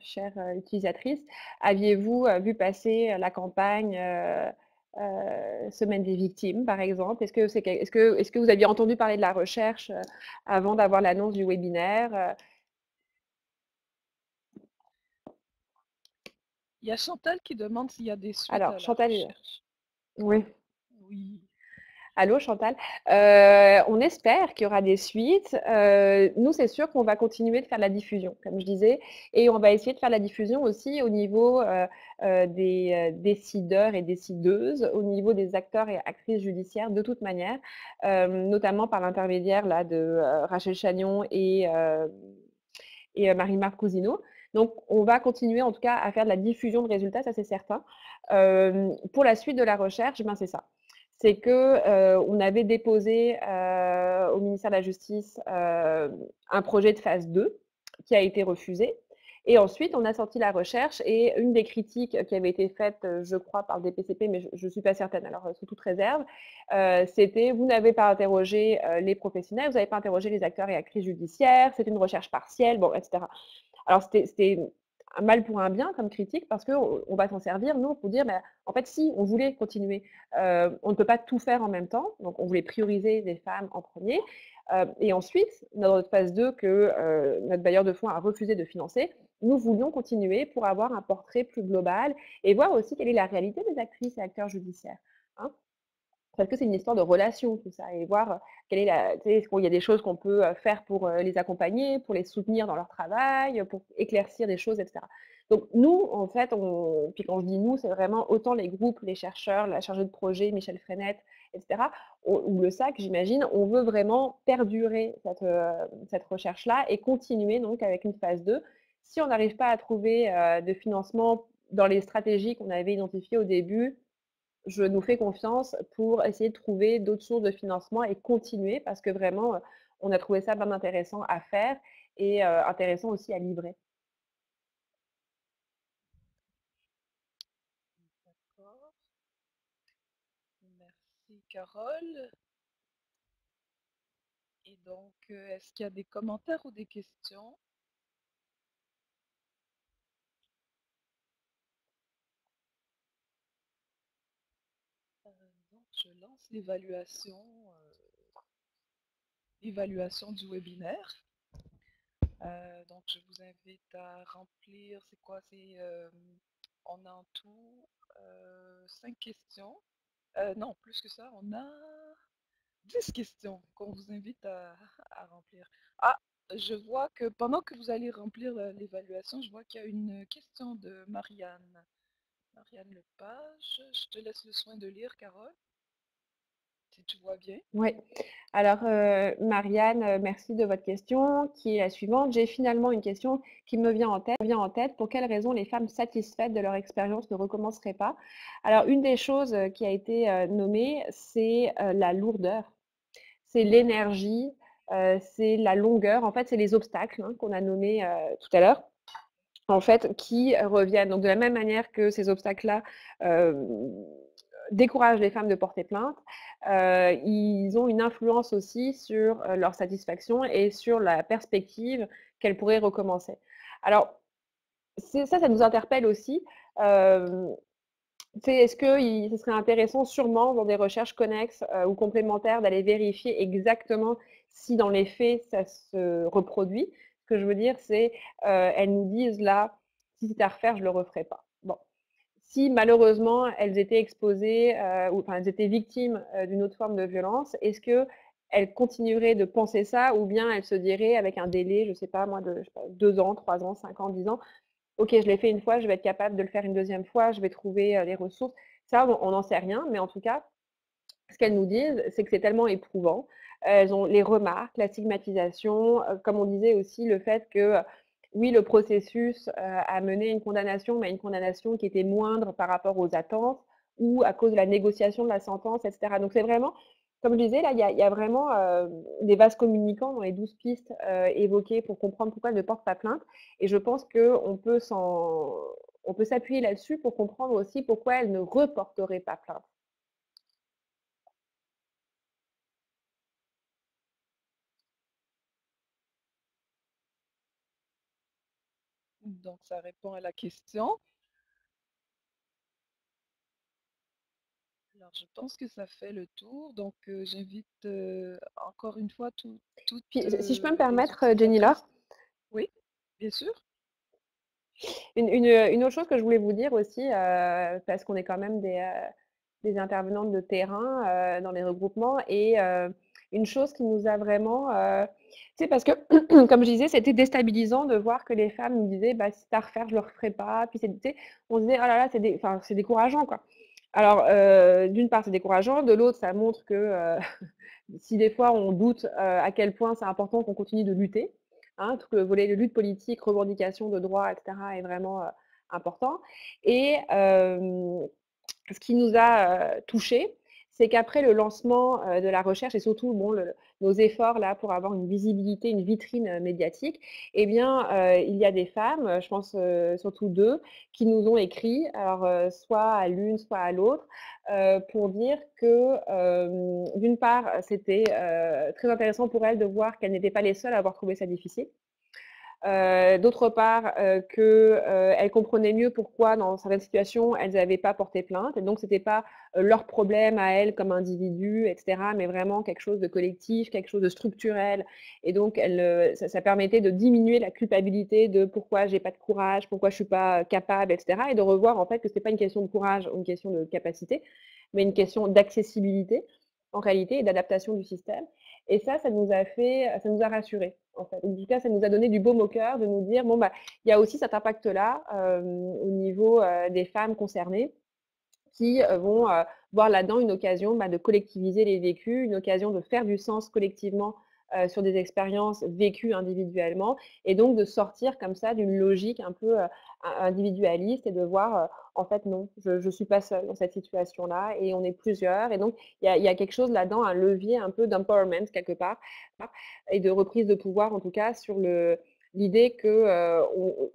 chère, utilisatrice. Aviez-vous, vu passer, la campagne, Semaine des victimes, par exemple? Est-ce que vous aviez entendu parler de la recherche, avant d'avoir l'annonce du webinaire? Il y a Chantal qui demande s'il y a des suites Alors à la Chantal, recherche. oui. Oui. Allô Chantal? On espère qu'il y aura des suites. Nous, c'est sûr qu'on va continuer de faire de la diffusion, comme je disais, et on va essayer de faire de la diffusion aussi au niveau, des décideurs et décideuses, au niveau des acteurs et actrices judiciaires de toute manière, notamment par l'intermédiaire là de, Rachel Chagnon et Marie-Marc Cousineau. Donc on va continuer en tout cas à faire de la diffusion de résultats, ça c'est certain. Pour la suite de la recherche, ben c'est ça. C'est que on avait déposé au ministère de la Justice un projet de phase 2 qui a été refusé. Et ensuite, on a sorti la recherche et une des critiques qui avait été faite, je crois, par le DPCP, mais je ne suis pas certaine, alors sous toute réserve, c'était vous n'avez pas interrogé les professionnels, vous n'avez pas interrogé les acteurs et actrices judiciaires, c'est une recherche partielle, bon, etc. Alors c'était un mal pour un bien comme critique parce qu'on va s'en servir, nous, pour dire, bah, en fait, si on voulait continuer, on ne peut pas tout faire en même temps, donc on voulait prioriser les femmes en premier. Et ensuite, dans notre phase 2 que notre bailleur de fonds a refusé de financer, nous voulions continuer pour avoir un portrait plus global et voir aussi quelle est la réalité des actrices et acteurs judiciaires. Hein. Parce que c'est une histoire de relation tout ça et voir quelle est la, tu sais, est-ce qu'il y a des choses qu'on peut faire pour les accompagner, pour les soutenir dans leur travail, pour éclaircir des choses, etc. Donc nous, en fait, puis quand je dis nous, c'est vraiment autant les groupes, les chercheurs, la chargée de projet, Michel Frenette, etc., ou le SAC, j'imagine, on veut vraiment perdurer cette recherche-là et continuer donc avec une phase 2. Si on n'arrive pas à trouver de financement dans les stratégies qu'on avait identifiées au début, je nous fais confiance pour essayer de trouver d'autres sources de financement et continuer parce que vraiment, on a trouvé ça bien intéressant à faire et intéressant aussi à livrer. D'accord. Merci Carole. Et donc, est-ce qu'il y a des commentaires ou des questions? Donc, je lance l'évaluation du webinaire. Donc, je vous invite à remplir, c'est quoi? On a en tout 5 questions. Non, plus que ça, on a 10 questions qu'on vous invite à remplir. Ah, je vois que pendant que vous allez remplir l'évaluation, je vois qu'il y a une question de Marianne. Marianne Lepage, je te laisse le soin de lire, Carole, si tu vois bien. Oui. Alors, Marianne, merci de votre question qui est la suivante. J'ai finalement une question qui me vient en tête. Pour quelles raisons les femmes satisfaites de leur expérience ne recommenceraient pas? Alors, une des choses qui a été nommée, c'est la lourdeur, c'est l'énergie, c'est la longueur. En fait, c'est les obstacles hein, qu'on a nommés tout à l'heure. En fait, qui reviennent. Donc, de la même manière que ces obstacles-là découragent les femmes de porter plainte, ils ont une influence aussi sur leur satisfaction et sur la perspective qu'elles pourraient recommencer. Alors, ça nous interpelle aussi. Est-ce que ce serait intéressant, sûrement, dans des recherches connexes ou complémentaires, d'aller vérifier exactement si dans les faits, ça se reproduit? Ce que je veux dire, c'est, elles nous disent là, si c'était à refaire, je ne le referais pas. Bon. Si malheureusement, elles étaient exposées, ou enfin, elles étaient victimes d'une autre forme de violence, est-ce qu'elles continueraient de penser ça ou bien elles se diraient, avec un délai, je ne sais pas moi, de je sais pas, 2 ans, 3 ans, 5 ans, 10 ans, OK, je l'ai fait une fois, je vais être capable de le faire une deuxième fois, je vais trouver les ressources. Ça, on n'en sait rien, mais en tout cas, ce qu'elles nous disent, c'est que c'est tellement éprouvant. Elles ont les remarques, la stigmatisation, comme on disait aussi, le fait que, oui, le processus a mené une condamnation, mais une condamnation qui était moindre par rapport aux attentes ou à cause de la négociation de la sentence, etc. Donc c'est vraiment, comme je disais, là, il y a vraiment des vases communicants dans les 12 pistes évoquées pour comprendre pourquoi elles ne portent pas plainte. Et je pense on peut s'appuyer là-dessus pour comprendre aussi pourquoi elles ne reporteraient pas plainte. Donc, ça répond à la question. Alors, je pense que ça fait le tour. Donc, j'invite encore une fois toutes Puis, si je peux me les permettre, Jenny Laure, utilisatrices. Oui, bien sûr. Une autre chose que je voulais vous dire aussi, parce qu'on est quand même des intervenantes de terrain, dans les regroupements et une chose qui nous a vraiment, tu sais, parce que comme je disais, c'était déstabilisant de voir que les femmes nous disaient: «Bah, si c'est à refaire, je le referai pas». Puis c'est tu sais, on se disait: «Oh là là, c'est décourageant, quoi». Alors, d'une part, c'est décourageant, de l'autre, ça montre que, si des fois on doute, à quel point c'est important qu'on continue de lutter, hein, tout le volet de lutte politique, revendication de droits et cetera est vraiment, important et ce qui nous a touchés, c'est qu'après le lancement de la recherche et surtout bon, nos efforts là pour avoir une visibilité, une vitrine médiatique, eh bien, il y a des femmes, je pense surtout deux, qui nous ont écrit, alors soit à l'une, soit à l'autre, pour dire que d'une part, c'était très intéressant pour elles de voir qu'elles n'étaient pas les seules à avoir trouvé ça difficile. D'autre part, qu'elles comprenaient mieux pourquoi dans certaines situations, elles n'avaient pas porté plainte et donc c'était pas, leur problème à elles comme individus et cetera, mais vraiment quelque chose de collectif, quelque chose de structurel et donc ça permettait de diminuer la culpabilité de pourquoi j'ai pas de courage, pourquoi je suis pas capable et cetera et de revoir en fait que c'était pas une question de courage ou une question de capacité, mais une question d'accessibilité en réalité et d'adaptation du système et ça nous a rassurés, en fait. En tout cas, ça nous a donné du baume au cœur de nous dire: «Bon, bah, il y a aussi cet impact-là, au niveau, des femmes concernées qui, vont, voir là-dedans une occasion, bah, de collectiviser les vécus, une occasion de faire du sens collectivement, sur des expériences vécues individuellement et donc de sortir comme ça d'une logique un peu, individualiste et de voir, en fait non, je suis pas seule dans cette situation-là et on est plusieurs et donc il y a quelque chose là-dedans, un levier un peu d'empowerment quelque part et de reprise de pouvoir en tout cas sur l'idée que,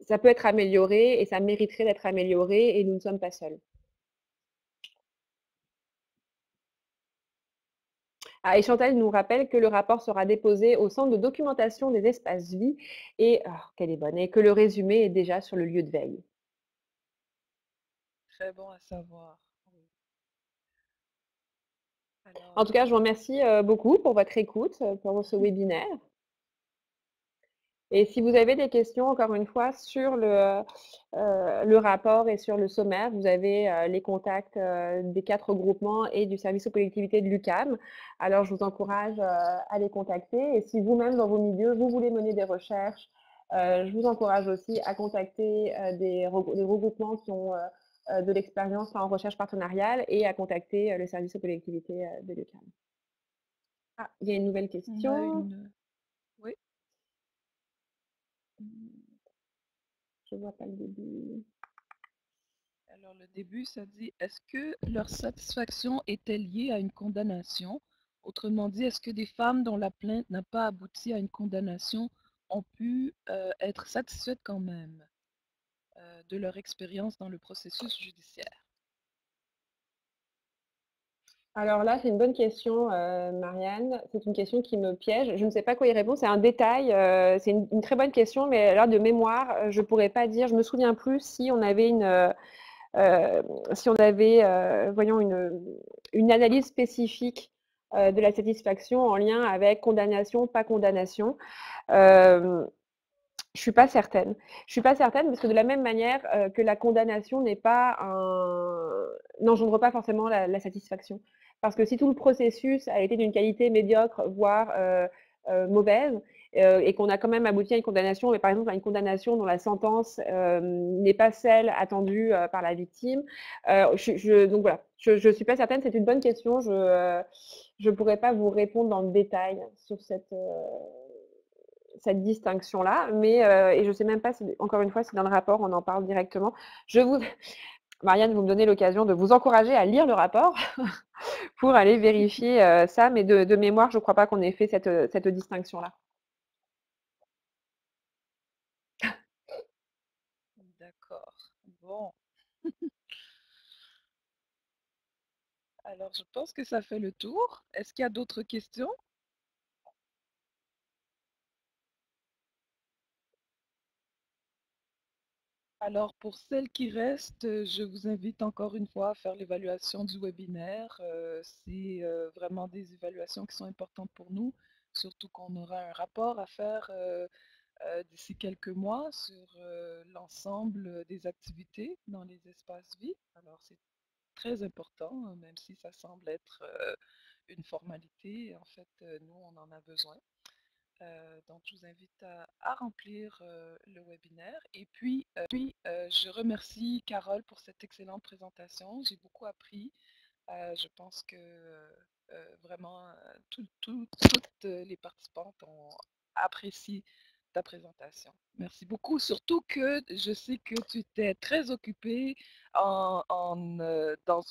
ça peut être amélioré et ça mériterait d'être amélioré et nous ne sommes pas seuls. Ah, et Chantal nous rappelle que le rapport sera déposé au centre de documentation des espaces vie et qu'elle est bonne et que le résumé est déjà sur le lieu de veille. Très bon à savoir. Oui. En Alors, tout cas, je vous remercie, beaucoup pour votre écoute, pour ce webinaire et si vous avez des questions, encore une fois, sur le rapport et sur le sommaire, vous avez, les contacts, des 4 regroupements et du service aux collectivités de l'UQAM. Alors je vous encourage, à les contacter et si vous-même, dans vos milieux, vous voulez mener des recherches, je vous encourage aussi à contacter, des regroupements qui ont, de l'expérience en recherche partenariale et à contacter, le service aux collectivités, de l'UQAM. Ah, il y a une nouvelle on a question. une... Oui, Mmh, je vois pas le début. alors le début, ça dit, est-ce que leur satisfaction était liée à une condamnation? Autrement dit, est-ce que des femmes dont la plainte n'a pas abouti à une condamnation ont pu être satisfaites quand même de leur expérience dans le processus judiciaire? Alors là, c'est une bonne question, Marianne. C'est une question qui me piège. Je ne sais pas quoi y répondre. C'est un détail, c'est une très bonne question, mais là, de mémoire, je pourrais pas dire. Je me souviens plus si on avait si on avait, voyons une analyse spécifique, de la satisfaction en lien avec condamnation, pas condamnation. Hem, je suis pas certaine. Je suis pas certaine parce que de la même manière, que la condamnation n'est pas un n'engendre pas forcément la satisfaction. Parce que si tout le processus a été d'une qualité médiocre, voire, mauvaise, et qu'on a quand même abouti à une condamnation, mais par exemple à une condamnation dont la sentence, n'est pas celle attendue, par la victime, je donc voilà, je suis pas certaine, c'est une bonne question. Je pourrais pas vous répondre dans le détail sur cette distinction-là, mais et je sais même pas si, encore une fois, si dans le rapport on en parle directement. Je vous Marianne, vous me donnez l'occasion de vous encourager à lire le rapport pour aller vérifier, ça, mais de mémoire, je ne crois pas qu'on ait fait cette distinction-là. D'accord. Bon, alors je pense que ça fait le tour. Est-ce qu'il y a d'autres questions? Alors pour celles qui restent, je vous invite encore une fois à faire l'évaluation du webinaire. C'est vraiment des évaluations qui sont importantes pour nous, surtout qu'on aura un rapport à faire d'ici quelques mois sur l'ensemble des activités dans les espaces vides. Alors c'est très important, même si ça semble être une formalité. En fait, nous, on en a besoin. Donc, je vous invite à remplir le webinaire. Et puis, je remercie Carole pour cette excellente présentation. J'ai beaucoup appris. Je pense que vraiment toutes les participantes ont apprécié ta présentation. Merci beaucoup, surtout que je sais que tu étais très occupée dans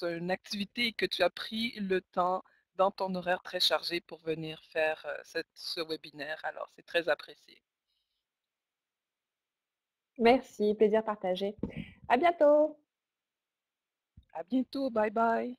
une activité et que tu as pris le temps dans ton horaire très chargé pour venir faire ce webinaire. Alors, c'est très apprécié. Merci, plaisir partagé. À bientôt. À bientôt. Bye bye.